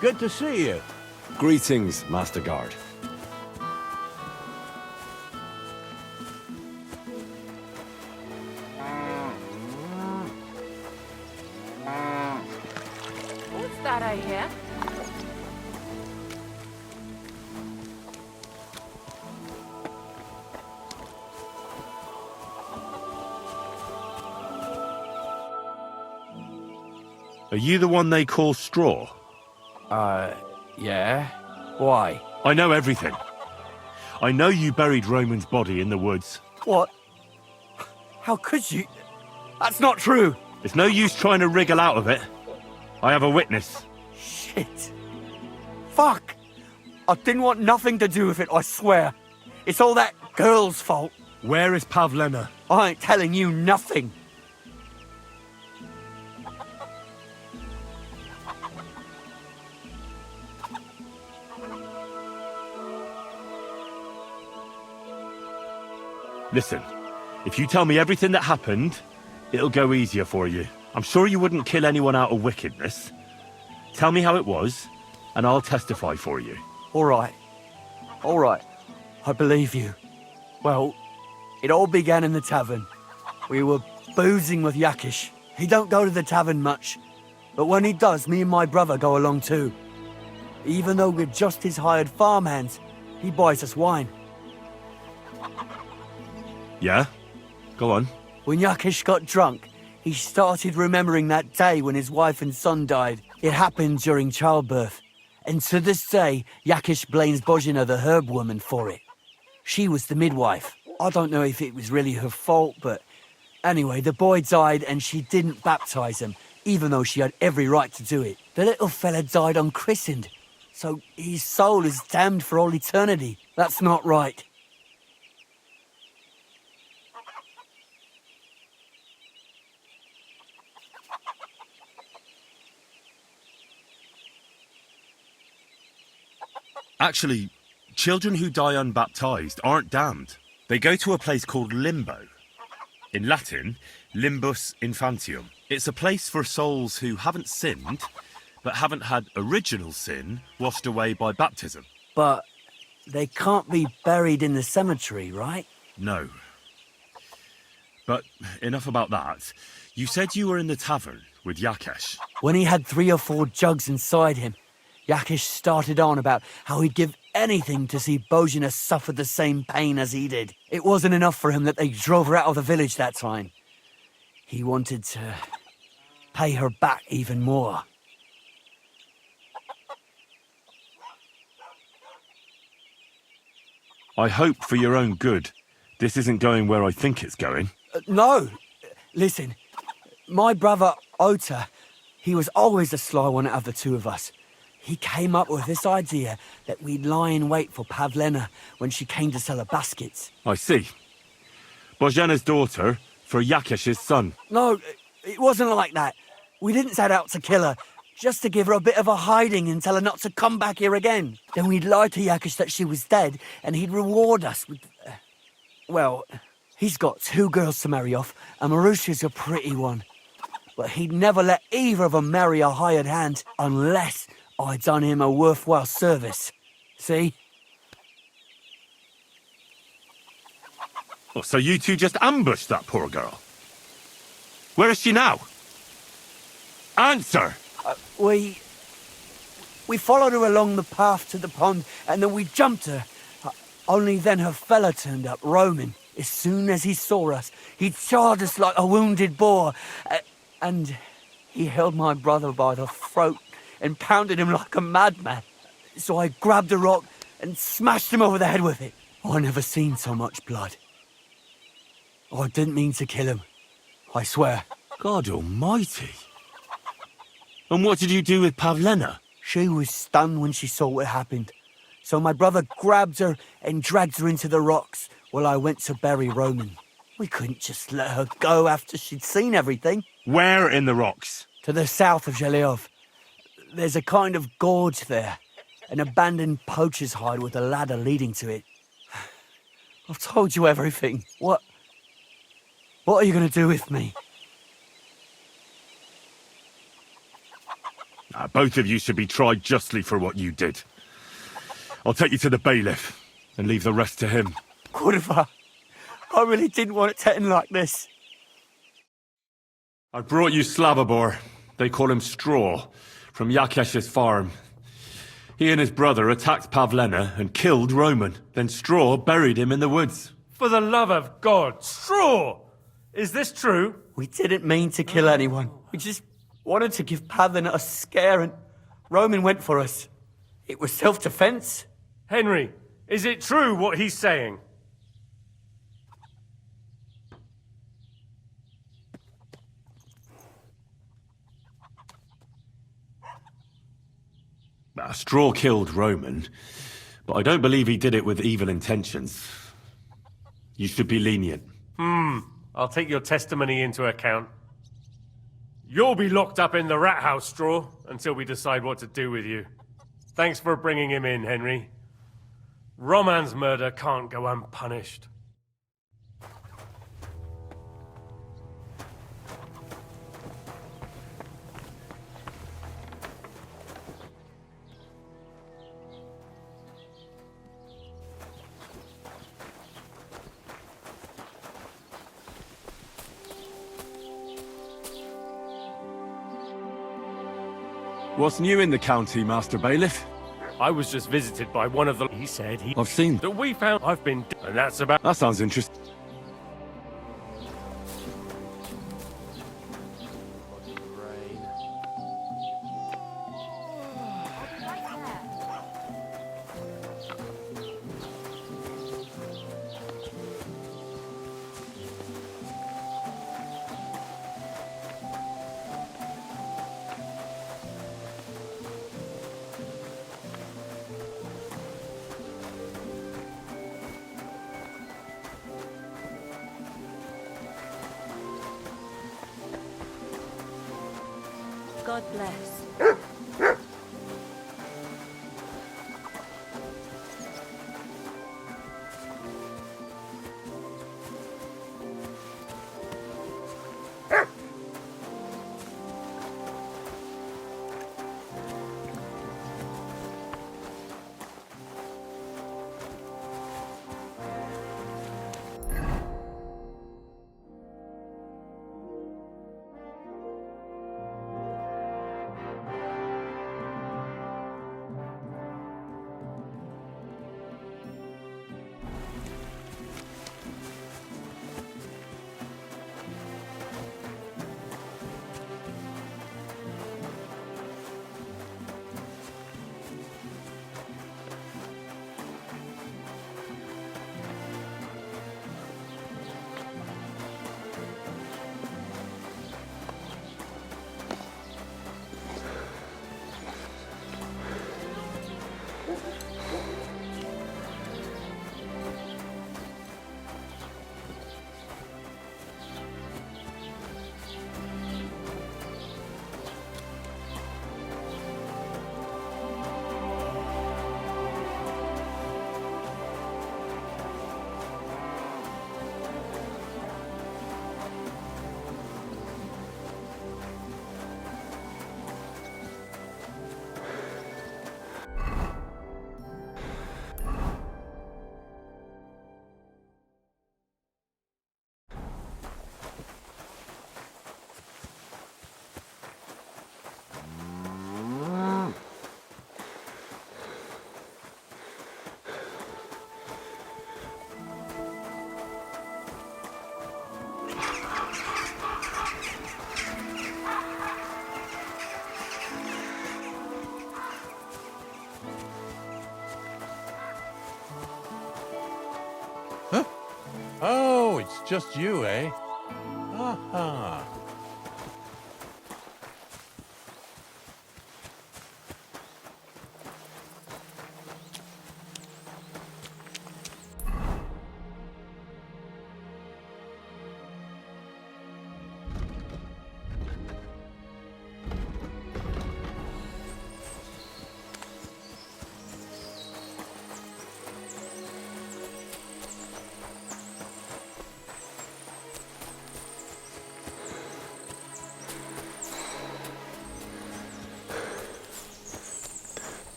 Good to see you. Greetings, Master Guard. What's that I hear? Are you the one they call Straw? Yeah? Why? I know everything. I know you buried Roman's body in the woods. What? How could you? That's not true! It's no use trying to wriggle out of it. I have a witness. Shit. Fuck! I didn't want nothing to do with it, I swear. It's all that girl's fault. Where is Pavlena? I ain't telling you nothing. Listen, if you tell me everything that happened, it'll go easier for you. I'm sure you wouldn't kill anyone out of wickedness. Tell me how it was, and I'll testify for you. All right. I believe you. Well, It all began in the tavern. We were boozing with Yakish. He don't go to the tavern much, but when he does, me and my brother go along too. Even though we're just his hired farmhands, he buys us wine. Yeah? Go on. When Yakish got drunk, he started remembering that day when his wife and son died. It happened during childbirth. And to this day, Yakish blames Bozhina, the herb woman, for it. She was the midwife. I don't know if it was really her fault, but anyway, the boy died and she didn't baptize him, even though she had every right to do it. The little fella died unchristened, so his soul is damned for all eternity. That's not right. Actually, children who die unbaptized aren't damned. They go to a place called Limbo. In Latin, limbus infantium. It's a place for souls who haven't sinned, but haven't had original sin washed away by baptism. But they can't be buried in the cemetery, right? No. But enough about that. You said you were in the tavern with Yakesh. When he had 3 or 4 jugs inside him, Yakish started on about how he'd give anything to see Bozhina suffer the same pain as he did. It wasn't enough for him that they drove her out of the village that time. He wanted to pay her back even more. I hope for your own good this isn't going where I think it's going. No! Listen, my brother Ota, he was always the sly one out of the two of us. He came up with this idea that we'd lie in wait for Pavlena when she came to sell her baskets. I see. Bozhina's daughter for Yakesh's son. No, it wasn't like that. We didn't set out to kill her, just to give her a bit of a hiding and tell her not to come back here again. Then we'd lie to Yakesh that she was dead, and he'd reward us with... well, he's got 2 girls to marry off, and Marusha's a pretty one. But he'd never let either of them marry a hired hand unless I'd done him a worthwhile service. See? Oh, so you two just ambushed that poor girl? Where is she now? Answer! We followed her along the path to the pond, and then we jumped her. Only then her fella turned up, Roman. As soon as he saw us, he charged us like a wounded boar. And he held my brother by the throat and pounded him like a madman. So I grabbed a rock and smashed him over the head with it. I never seen so much blood. I didn't mean to kill him, I swear. God almighty. And what did you do with Pavlena? She was stunned when she saw what happened. So my brother grabbed her and dragged her into the rocks while I went to bury Roman. We couldn't just let her go after she'd seen everything. Where in the rocks? To the south of Zheleov. There's a kind of gorge there. An abandoned poacher's hide with a ladder leading to it. I've told you everything. What are you going to do with me? Both of you should be tried justly for what you did. I'll take you to the bailiff and leave the rest to him. Kurva, I really didn't want it to end like this. I brought you Slavobor. They call him Straw, from Yakesh's farm. He and his brother attacked Pavlena and killed Roman. Then Straw buried him in the woods. For the love of God, Straw! Is this true? We didn't mean to kill anyone. We just wanted to give Pavlena a scare, and Roman went for us. It was self-defense. Henry, is it true what he's saying? Straw killed Roman, but I don't believe he did it with evil intentions. You should be lenient. I'll take your testimony into account. You'll be locked up in the rat house, Straw, until we decide what to do with you. Thanks for bringing him in, Henry. Roman's murder can't go unpunished. What's new in the county, Master Bailiff? I was just visited by one of the... He said he... I've seen... That we found... I've been... And that's about... That sounds interesting. God bless. Oh, it's just you, eh? Aha.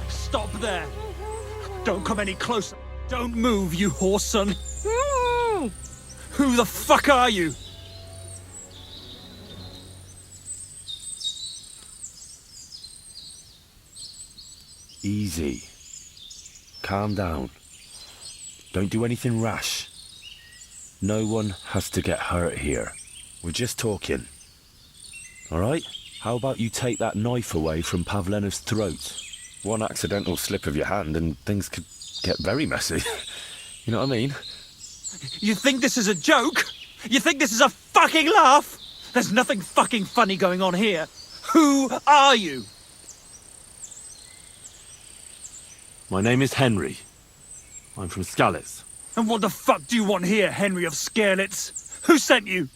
Stop there! Don't come any closer. Don't move, you whoreson. Who the fuck are you? Easy. Calm down. Don't do anything rash. No one has to get hurt here. We're just talking. All right? How about you take that knife away from Pavlena's throat? One accidental slip of your hand and things could get very messy. You know what I mean? You think this is a joke? You think this is a fucking laugh? There's nothing fucking funny going on here. Who are you? My name is Henry. I'm from Skalitz. And what the fuck do you want here, Henry of Skalitz? Who sent you?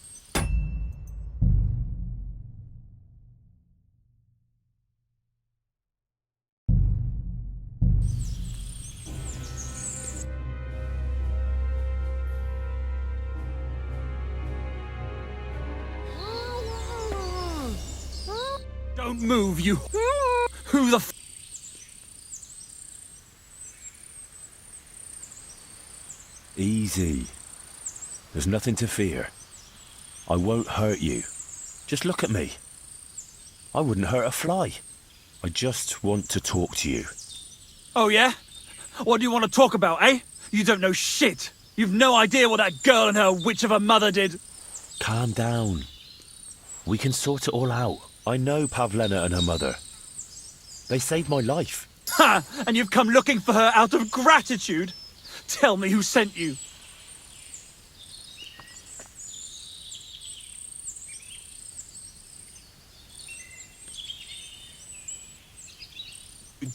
Don't move, you... Who the f... Easy. There's nothing to fear. I won't hurt you. Just look at me. I wouldn't hurt a fly. I just want to talk to you. Oh, yeah? What do you want to talk about, eh? You don't know shit. You've no idea what that girl and her witch of a mother did. Calm down. We can sort it all out. I know Pavlena and her mother. They saved my life. Ha! And you've come looking for her out of gratitude? Tell me who sent you.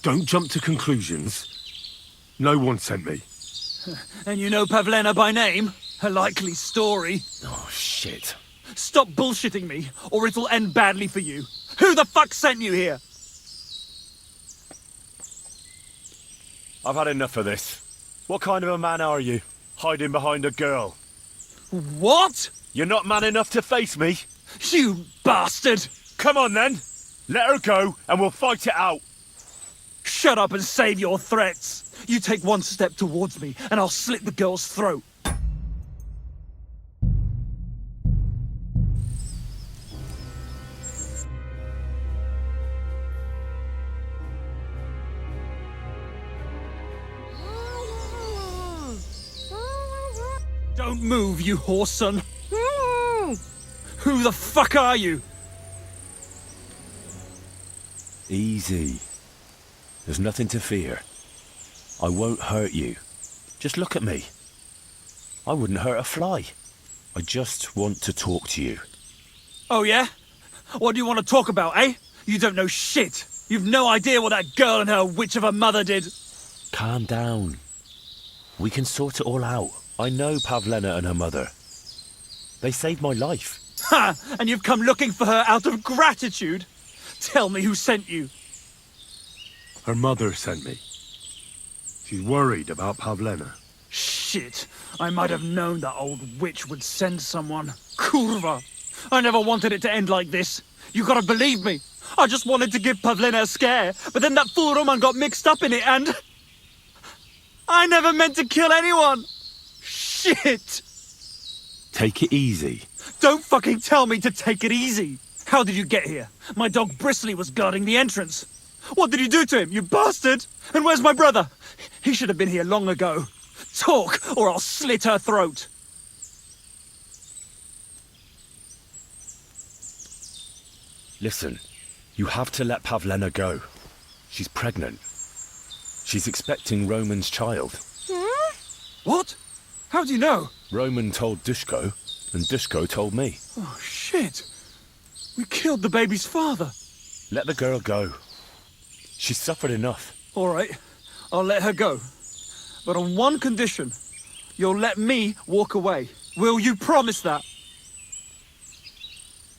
Don't jump to conclusions. No one sent me. And you know Pavlena by name? A likely story. Oh, shit. Stop bullshitting me, or it'll end badly for you. Who the fuck sent you here? I've had enough of this. What kind of a man are you? Hiding behind a girl. What? You're not man enough to face me? You bastard! Come on then. Let her go and we'll fight it out. Shut up and save your threats. You take one step towards me and I'll slit the girl's throat. Don't move, you whoreson. Who the fuck are you? Easy. There's nothing to fear. I won't hurt you. Just look at me. I wouldn't hurt a fly. I just want to talk to you. Oh, yeah? What do you want to talk about, eh? You don't know shit. You've no idea what that girl and her witch of a mother did. Calm down. We can sort it all out. I know Pavlena and her mother. They saved my life. Ha! And you've come looking for her out of gratitude? Tell me who sent you. Her mother sent me. She's worried about Pavlena. Shit. I might have known that old witch would send someone. Kurva. I never wanted it to end like this. You gotta believe me. I just wanted to give Pavlena a scare, but then that fool Roman got mixed up in it and... I never meant to kill anyone. Shit! Take it easy. Don't fucking tell me to take it easy. How did you get here? My dog Bristly was guarding the entrance. What did you do to him, you bastard? And where's my brother? He should have been here long ago. Talk, or I'll slit her throat. Listen, you have to let Pavlena go. She's pregnant. She's expecting Roman's child. What? How do you know? Roman told Dushko, and Dushko told me. Oh, shit. We killed the baby's father. Let the girl go. She's suffered enough. All right, I'll let her go. But on one condition. You'll let me walk away. Will you promise that?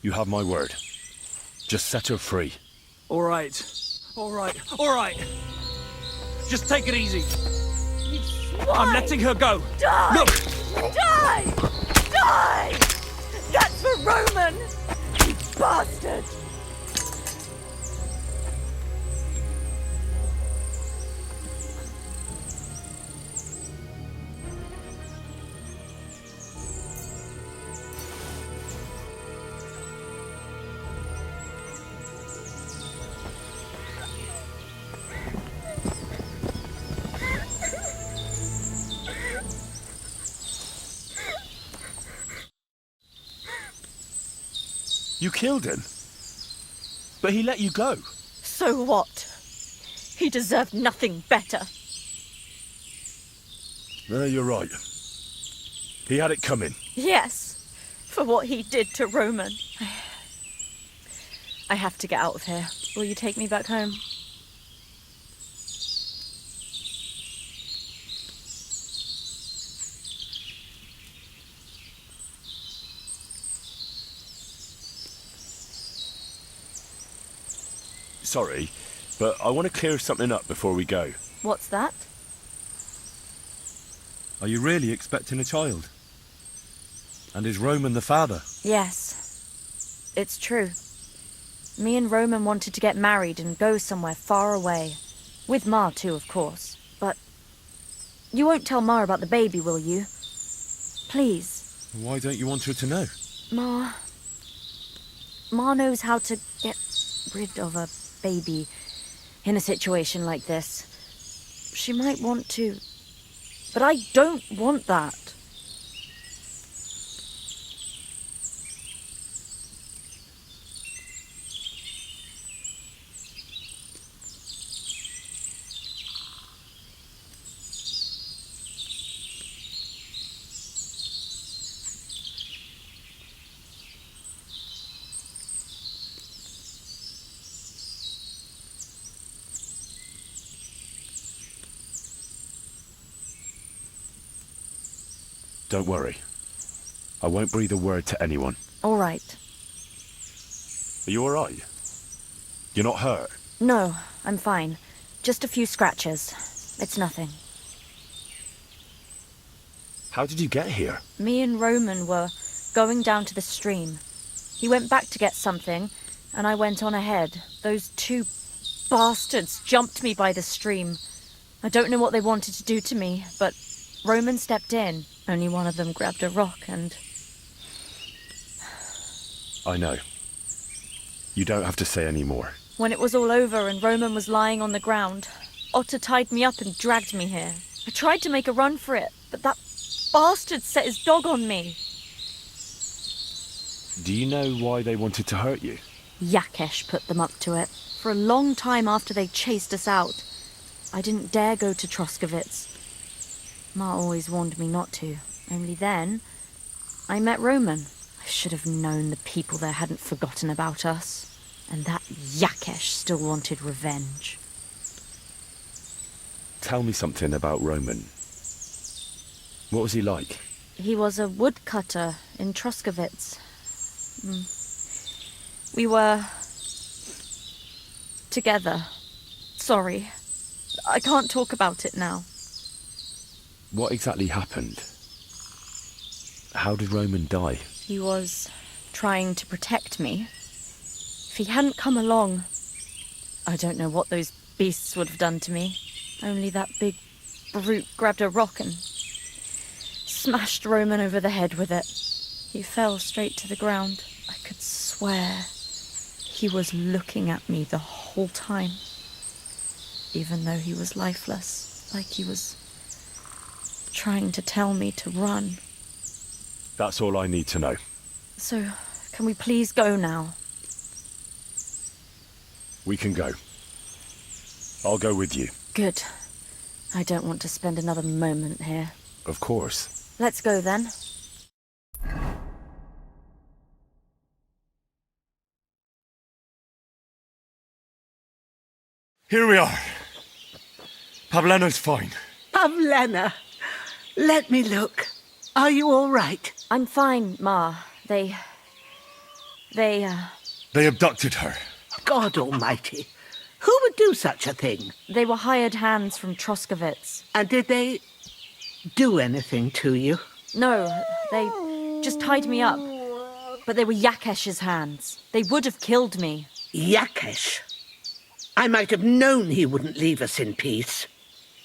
You have my word. Just set her free. All right. All right. All right. Just take it easy. I'm letting her go. Die! Look! Die! Die! That's for Roman! You bastard! You killed him? But he let you go. So what? He deserved nothing better. No, you're right. He had it coming. Yes, for what he did to Roman. I have to get out of here. Will you take me back home? Sorry, but I want to clear something up before we go. What's that? Are you really expecting a child? And is Roman the father? Yes, it's true. Me and Roman wanted to get married and go somewhere far away. With Ma too, of course. But you won't tell Ma about the baby, will you? Please. Why don't you want her to know? Ma knows how to get rid of a baby in a situation like this. She might want to, but I don't want that. Don't worry. I won't breathe a word to anyone. All right. Are you all right? You're not hurt? No, I'm fine. Just a few scratches. It's nothing. How did you get here? Me and Roman were going down to the stream. He went back to get something, and I went on ahead. Those two bastards jumped me by the stream. I don't know what they wanted to do to me, but Roman stepped in. Only one of them grabbed a rock and... I know. You don't have to say any more. When it was all over and Roman was lying on the ground, Otter tied me up and dragged me here. I tried to make a run for it, but that bastard set his dog on me. Do you know why they wanted to hurt you? Yakesh put them up to it. For a long time after they chased us out, I didn't dare go to Troskovitz. Ma always warned me not to. Only then, I met Roman. I should have known the people there hadn't forgotten about us. And that Yakesh still wanted revenge. Tell me something about Roman. What was he like? He was a woodcutter in Troskovitz. We were... together. Sorry. I can't talk about it now. What exactly happened? How did Roman die? He was trying to protect me. If he hadn't come along, I don't know what those beasts would have done to me. Only that big brute grabbed a rock and smashed Roman over the head with it. He fell straight to the ground. I could swear he was looking at me the whole time, even though he was lifeless, like he was trying to tell me to run. That's all I need to know. So, can we please go now? We can go. I'll go with you. Good. I don't want to spend another moment here. Of course. Let's go then. Here we are. Pavlena's fine. Pavlena, let me look. Are you all right? I'm fine, Ma. They abducted her. God almighty. Who would do such a thing? They were hired hands from Troskovitz. And did they do anything to you? No, they just tied me up. But they were Yakesh's hands. They would have killed me. Yakesh? I might have known he wouldn't leave us in peace.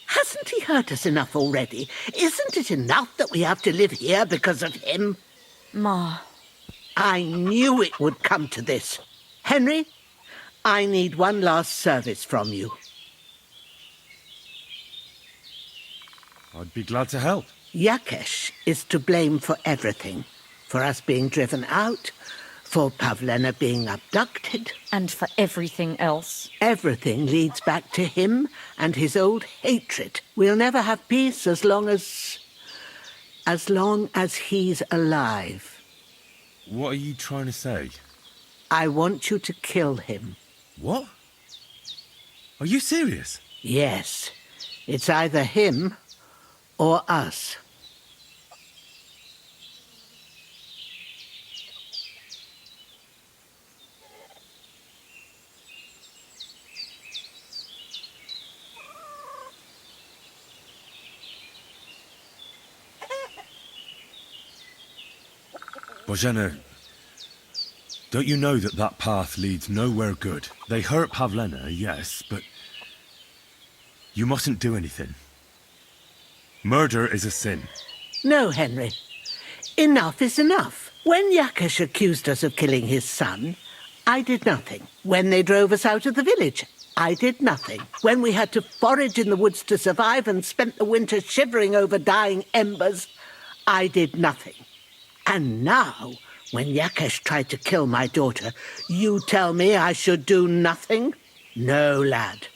Hasn't he hurt us enough already? Isn't it enough that we have to live here because of him? Ma. I knew it would come to this. Henry, I need one last service from you. I'd be glad to help. Yakesh is to blame for everything. For us being driven out, For Pavlena being abducted. And for everything else. Everything leads back to him and his old hatred. We'll never have peace as long as he's alive. What are you trying to say? I want you to kill him. What? Are you serious? Yes. It's either him or us. Bozhena, don't you know that that path leads nowhere good? They hurt Pavlena, yes, but you mustn't do anything. Murder is a sin. No, Henry. Enough is enough. When Yakesh accused us of killing his son, I did nothing. When they drove us out of the village, I did nothing. When we had to forage in the woods to survive and spent the winter shivering over dying embers, I did nothing. And now, when Yakesh tried to kill my daughter, you tell me I should do nothing? No, lad.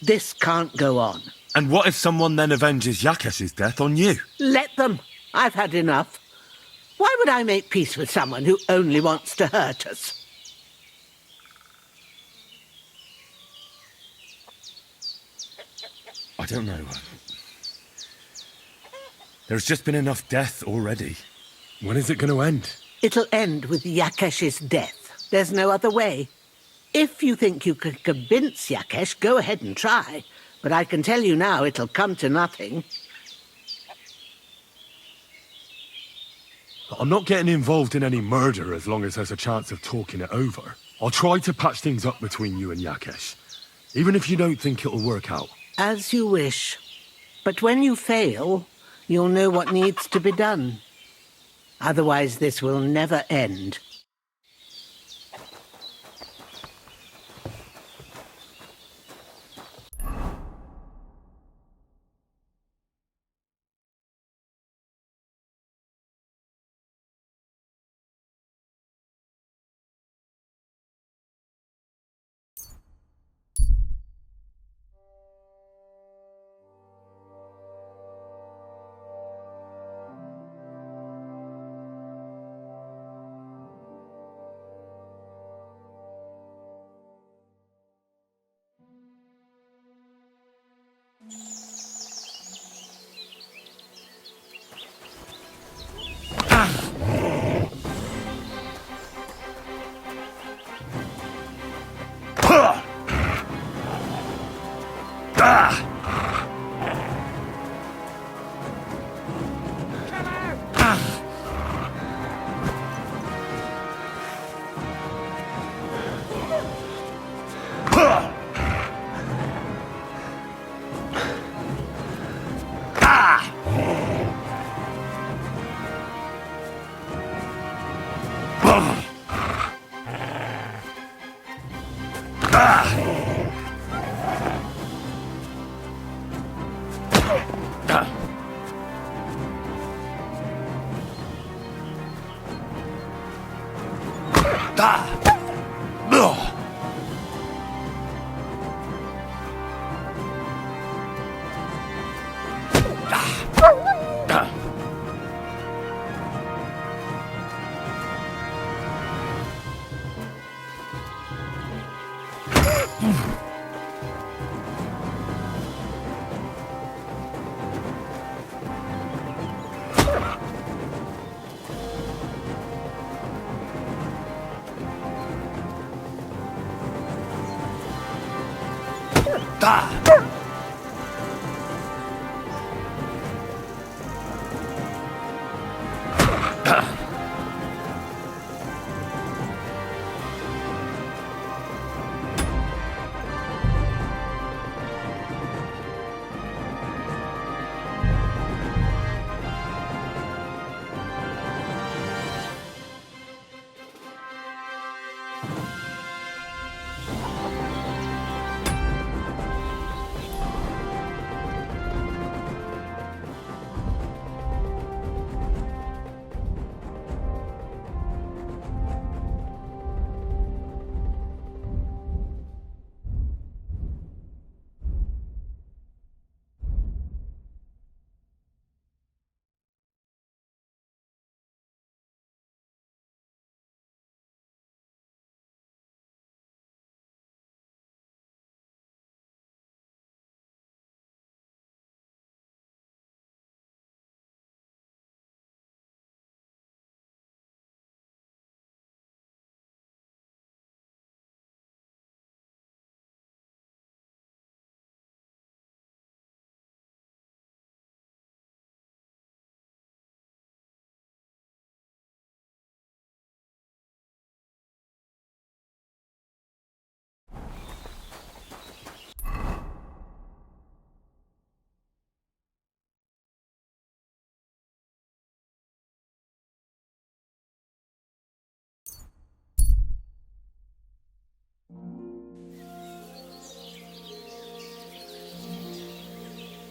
This can't go on. And what if someone then avenges Yakesh's death on you? Let them. I've had enough. Why would I make peace with someone who only wants to hurt us? I don't know. There's just been enough death already. When is it going to end? It'll end with Yakesh's death. There's no other way. If you think you can convince Yakesh, go ahead and try. But I can tell you now, it'll come to nothing. I'm not getting involved in any murder as long as there's a chance of talking it over. I'll try to patch things up between you and Yakesh, even if you don't think it'll work out. As you wish. But when you fail, you'll know what needs to be done. Otherwise, this will never end.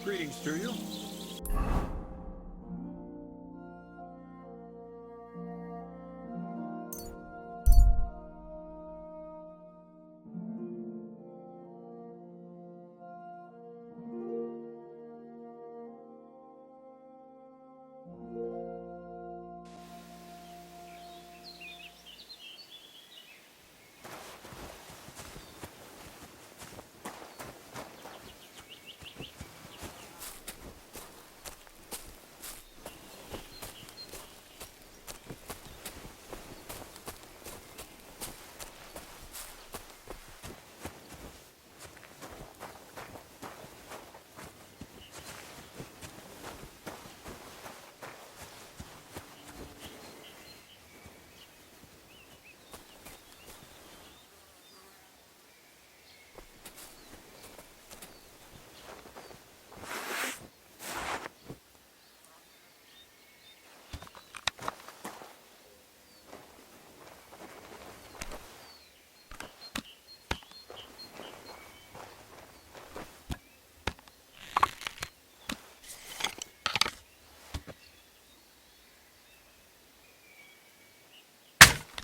Greetings to you.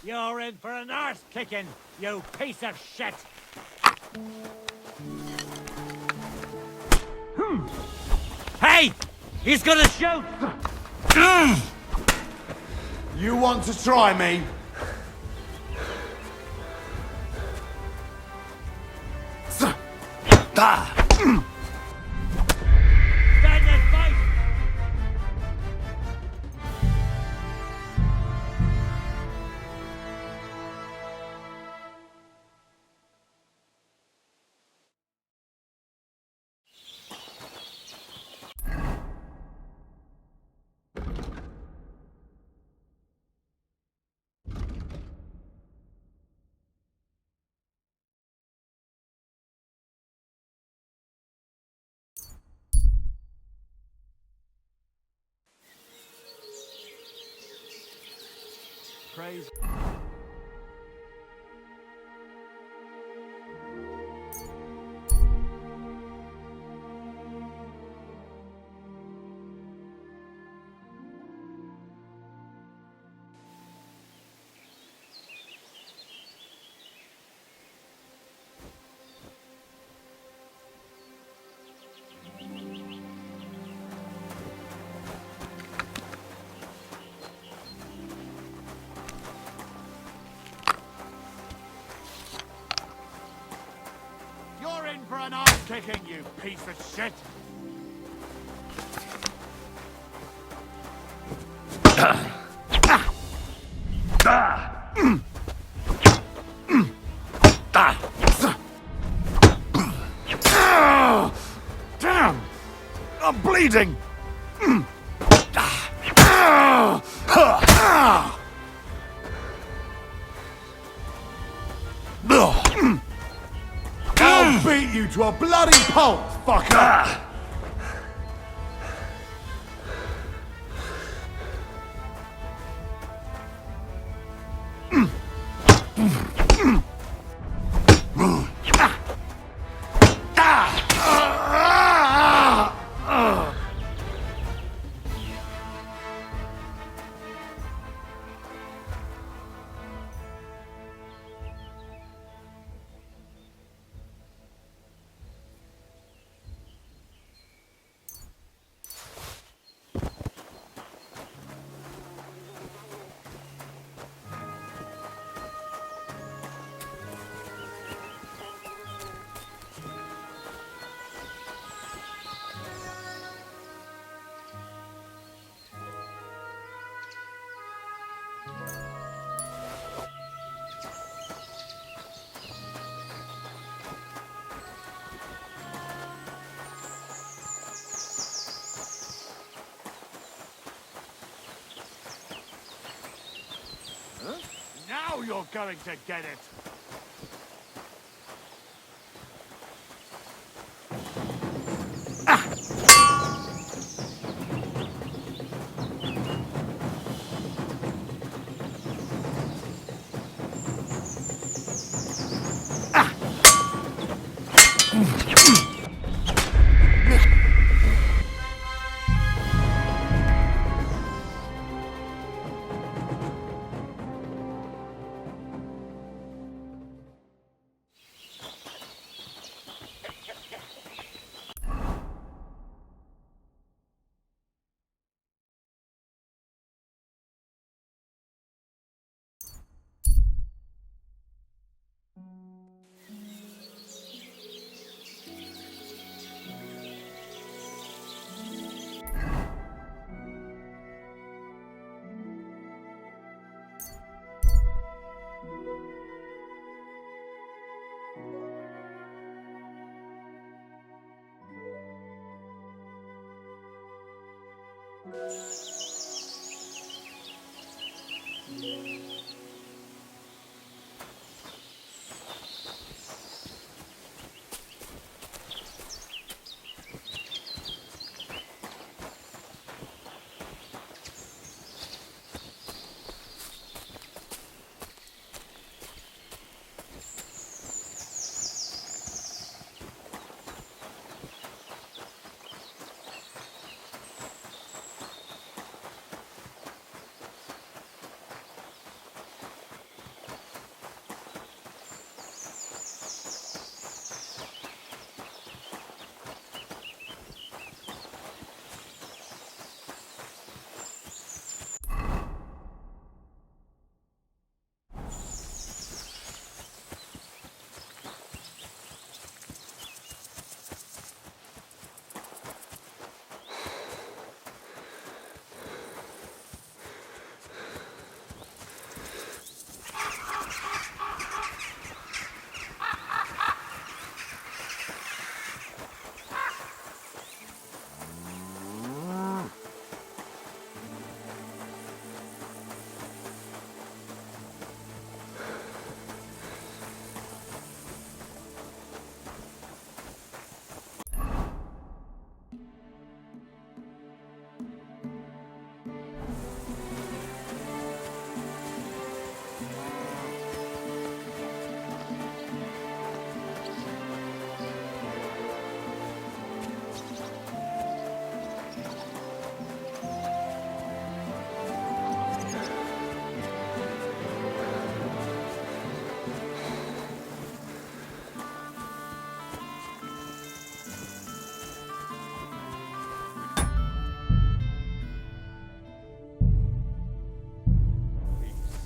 You're in for an arse kicking, you piece of shit! Hey! He's gonna shoot! You want to try me? Stand and fight! Praise. You're in for an arse kicking, you piece of shit! Damn! I'm bleeding! I'll beat you to a bloody pulp, fucker! Now you're going to get it!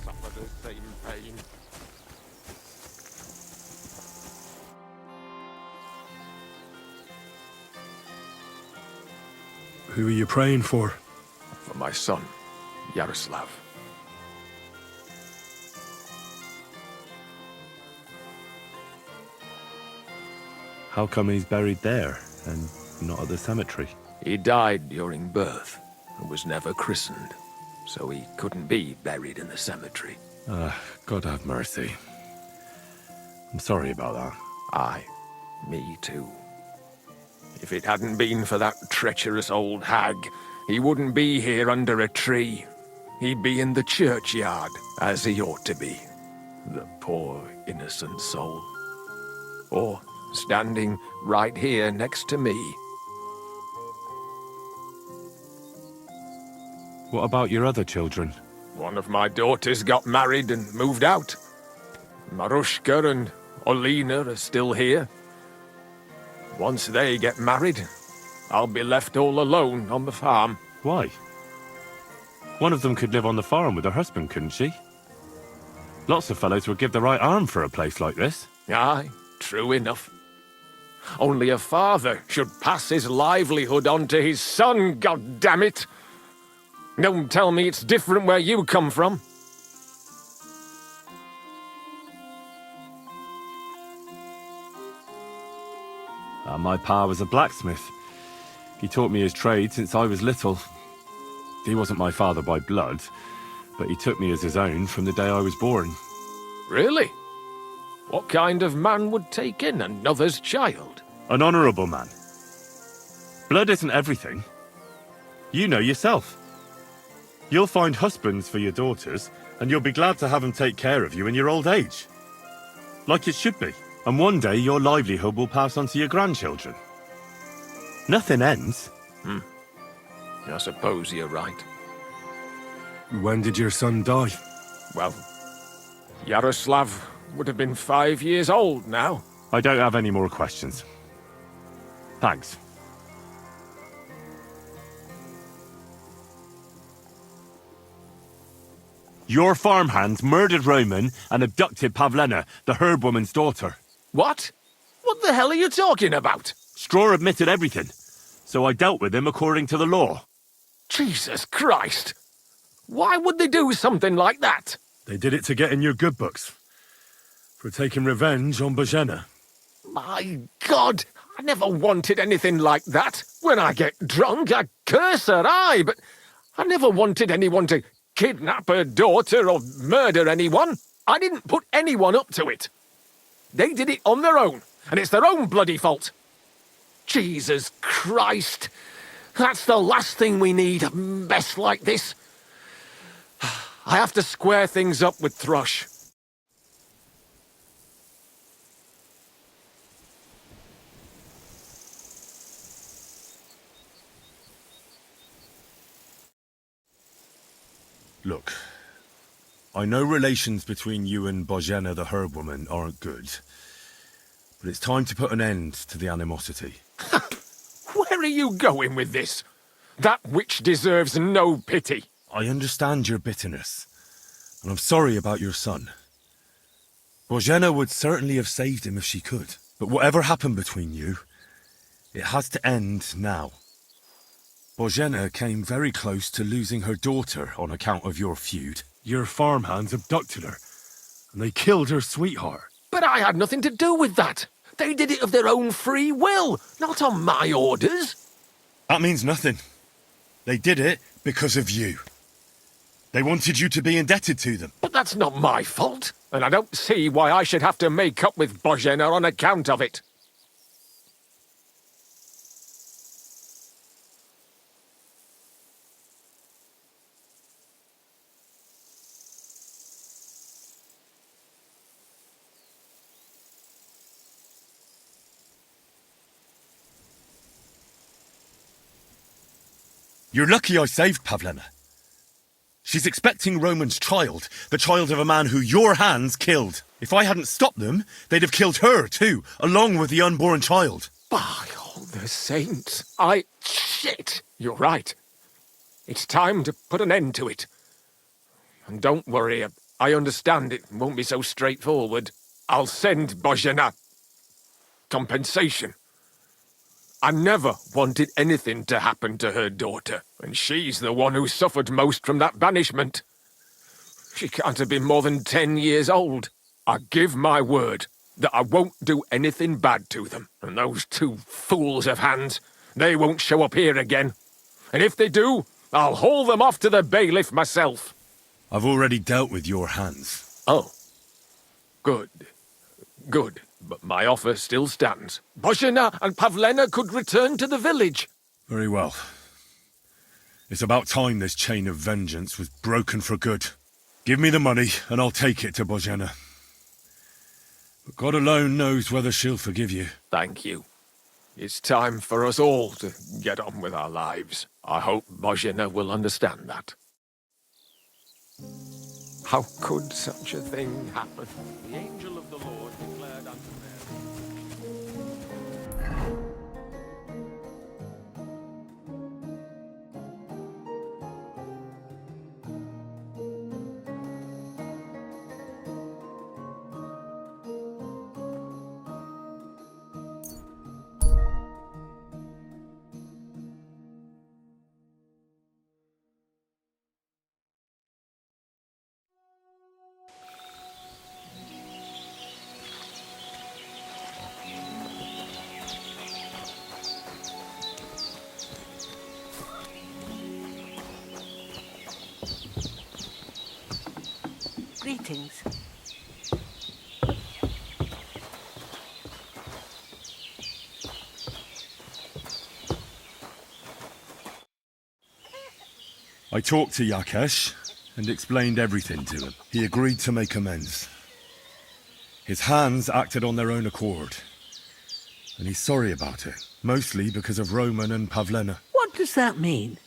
Suffer the same pain. Who are you praying for? For my son, Yaroslav. How come he's buried there and not at the cemetery? He died during birth and was never christened, so he couldn't be buried in the cemetery. God have mercy. I'm sorry about that. Aye, me too. If it hadn't been for that treacherous old hag, he wouldn't be here under a tree. He'd be in the churchyard, as he ought to be. The poor, innocent soul. Or standing right here next to me. What about your other children? One of my daughters got married and moved out. Marushka and Olina are still here. Once they get married, I'll be left all alone on the farm. Why? One of them could live on the farm with her husband, couldn't she? Lots of fellows would give the right arm for a place like this. Aye, true enough. Only a father should pass his livelihood on to his son, goddammit! Don't tell me it's different where you come from. My pa was a blacksmith. He taught me his trade since I was little. He wasn't my father by blood, but he took me as his own from the day I was born. Really? What kind of man would take in another's child? An honourable man. Blood isn't everything. You know yourself. You'll find husbands for your daughters, and you'll be glad to have them take care of you in your old age. Like it should be. And one day your livelihood will pass on to your grandchildren. Nothing ends. I suppose you're right. When did your son die? Well, Yaroslav would have been 5 years old now. I don't have any more questions. Thanks. Your farmhand murdered Roman and abducted Pavlena, the herb woman's daughter. What? What the hell are you talking about? Straw admitted everything, so I dealt with him according to the law. Jesus Christ! Why would they do something like that? They did it to get in your good books. For taking revenge on Bozhena. My God! I never wanted anything like that. When I get drunk, I curse her, aye, but I never wanted anyone to kidnap her daughter or murder anyone. I didn't put anyone up to it. They did it on their own, and it's their own bloody fault. Jesus Christ. That's the last thing we need, a mess like this. I have to square things up with Thrush. Look, I know relations between you and Bozhena the herb woman aren't good, but it's time to put an end to the animosity. Where are you going with this? That witch deserves no pity. I understand your bitterness, and I'm sorry about your son. Bozhena would certainly have saved him if she could, but whatever happened between you, it has to end now. Bozhena came very close to losing her daughter on account of your feud. Your farmhands abducted her, and they killed her sweetheart. But I had nothing to do with that. They did it of their own free will, not on my orders. That means nothing. They did it because of you. They wanted you to be indebted to them. But that's not my fault, and I don't see why I should have to make up with Bozhena on account of it. You're lucky I saved Pavlena. She's expecting Roman's child, the child of a man who your hands killed. If I hadn't stopped them, they'd have killed her too, along with the unborn child. By all the saints, Shit! You're right. It's time to put an end to it. And don't worry, I understand it won't be so straightforward. I'll send Bozhena compensation. I never wanted anything to happen to her daughter, and she's the one who suffered most from that banishment. She can't have been more than 10 years old. I give my word that I won't do anything bad to them, and those two fools of hands, they won't show up here again. And if they do, I'll haul them off to the bailiff myself. I've already dealt with your hands. Oh. Good. Good. But my offer still stands. Bozhena and Pavlena could return to the village. Very well. It's about time this chain of vengeance was broken for good. Give me the money, and I'll take it to Bozhena. But God alone knows whether she'll forgive you. Thank you. It's time for us all to get on with our lives. I hope Bozhena will understand that. How could such a thing happen? The angel of the Lord declared unto Greetings. I talked to Yakesh and explained everything to him. He agreed to make amends. His hands acted on their own accord, and he's sorry about it, mostly because of Roman and Pavlena. What does that mean?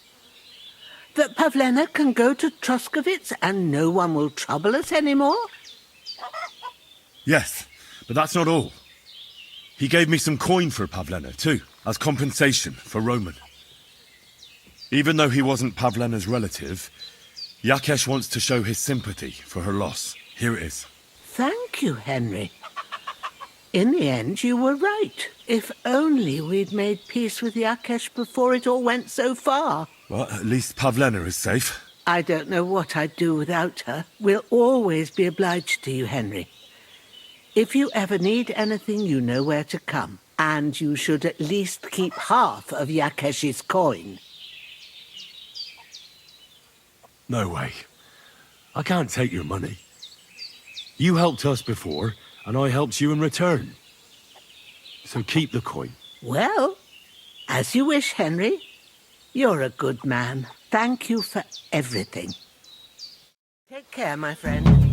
That Pavlena can go to Troskovitz and no one will trouble us anymore? Yes, but that's not all. He gave me some coin for Pavlena, too, as compensation for Roman. Even though he wasn't Pavlena's relative, Yakesh wants to show his sympathy for her loss. Here it is. Thank you, Henry. In the end, you were right. If only we'd made peace with Yakesh before it all went so far. Well, at least Pavlena is safe. I don't know what I'd do without her. We'll always be obliged to you, Henry. If you ever need anything, you know where to come. And you should at least keep half of Yakeshi's coin. No way. I can't take your money. You helped us before, and I helped you in return. So keep the coin. Well, as you wish, Henry. You're a good man. Thank you for everything. Take care, my friend.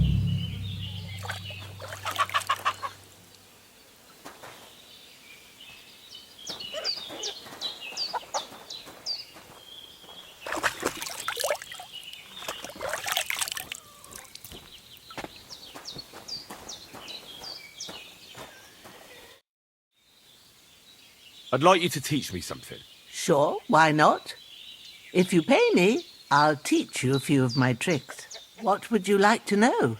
I'd like you to teach me something. Sure, why not? If you pay me, I'll teach you a few of my tricks. What would you like to know?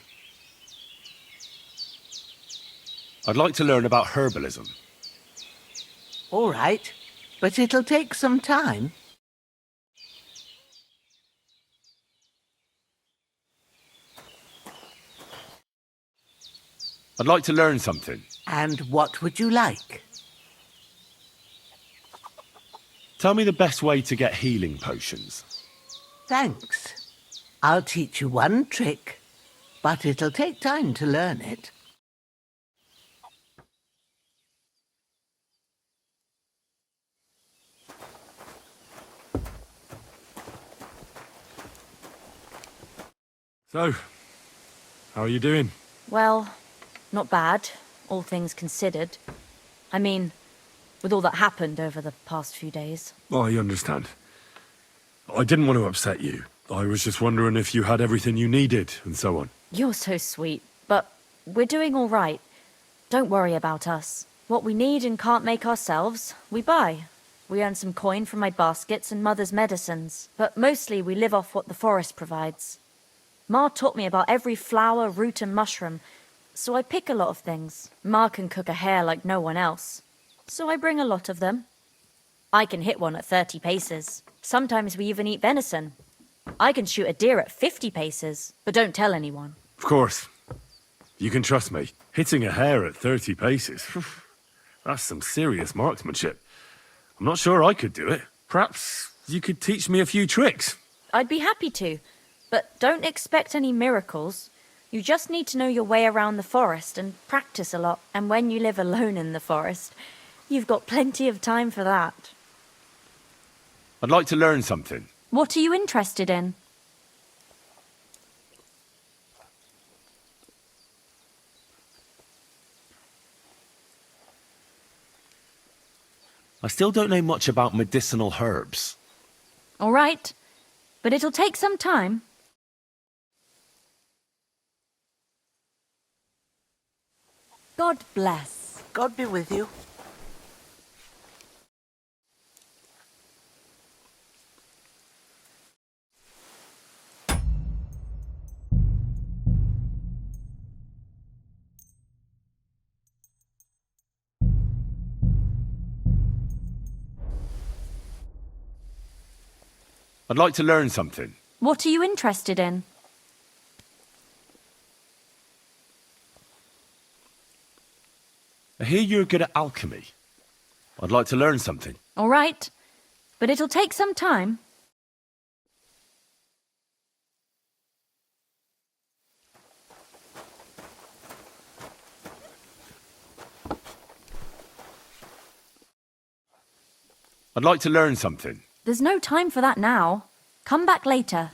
I'd like to learn about herbalism. All right, but it'll take some time. I'd like to learn something. And what would you like? Tell me the best way to get healing potions. Thanks. I'll teach you one trick, but it'll take time to learn it. So, how are you doing? Well, not bad, all things considered. I mean, with all that happened over the past few days. I understand. I didn't want to upset you. I was just wondering if you had everything you needed, and so on. You're so sweet, but we're doing all right. Don't worry about us. What we need and can't make ourselves, we buy. We earn some coin from my baskets and Mother's medicines, but mostly we live off what the forest provides. Ma taught me about every flower, root and mushroom, so I pick a lot of things. Ma can cook a hare like no one else, so I bring a lot of them. I can hit one at 30 paces. Sometimes we even eat venison. I can shoot a deer at 50 paces, but don't tell anyone. Of course. You can trust me. Hitting a hare at 30 paces, that's some serious marksmanship. I'm not sure I could do it. Perhaps you could teach me a few tricks. I'd be happy to, but don't expect any miracles. You just need to know your way around the forest and practice a lot. And when you live alone in the forest, you've got plenty of time for that. I'd like to learn something. What are you interested in? I still don't know much about medicinal herbs. All right, but it'll take some time. God bless. God be with you. I'd like to learn something. What are you interested in? I hear you're good at alchemy. I'd like to learn something. All right, but it'll take some time. I'd like to learn something. There's no time for that now. Come back later.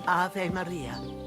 Ave Maria.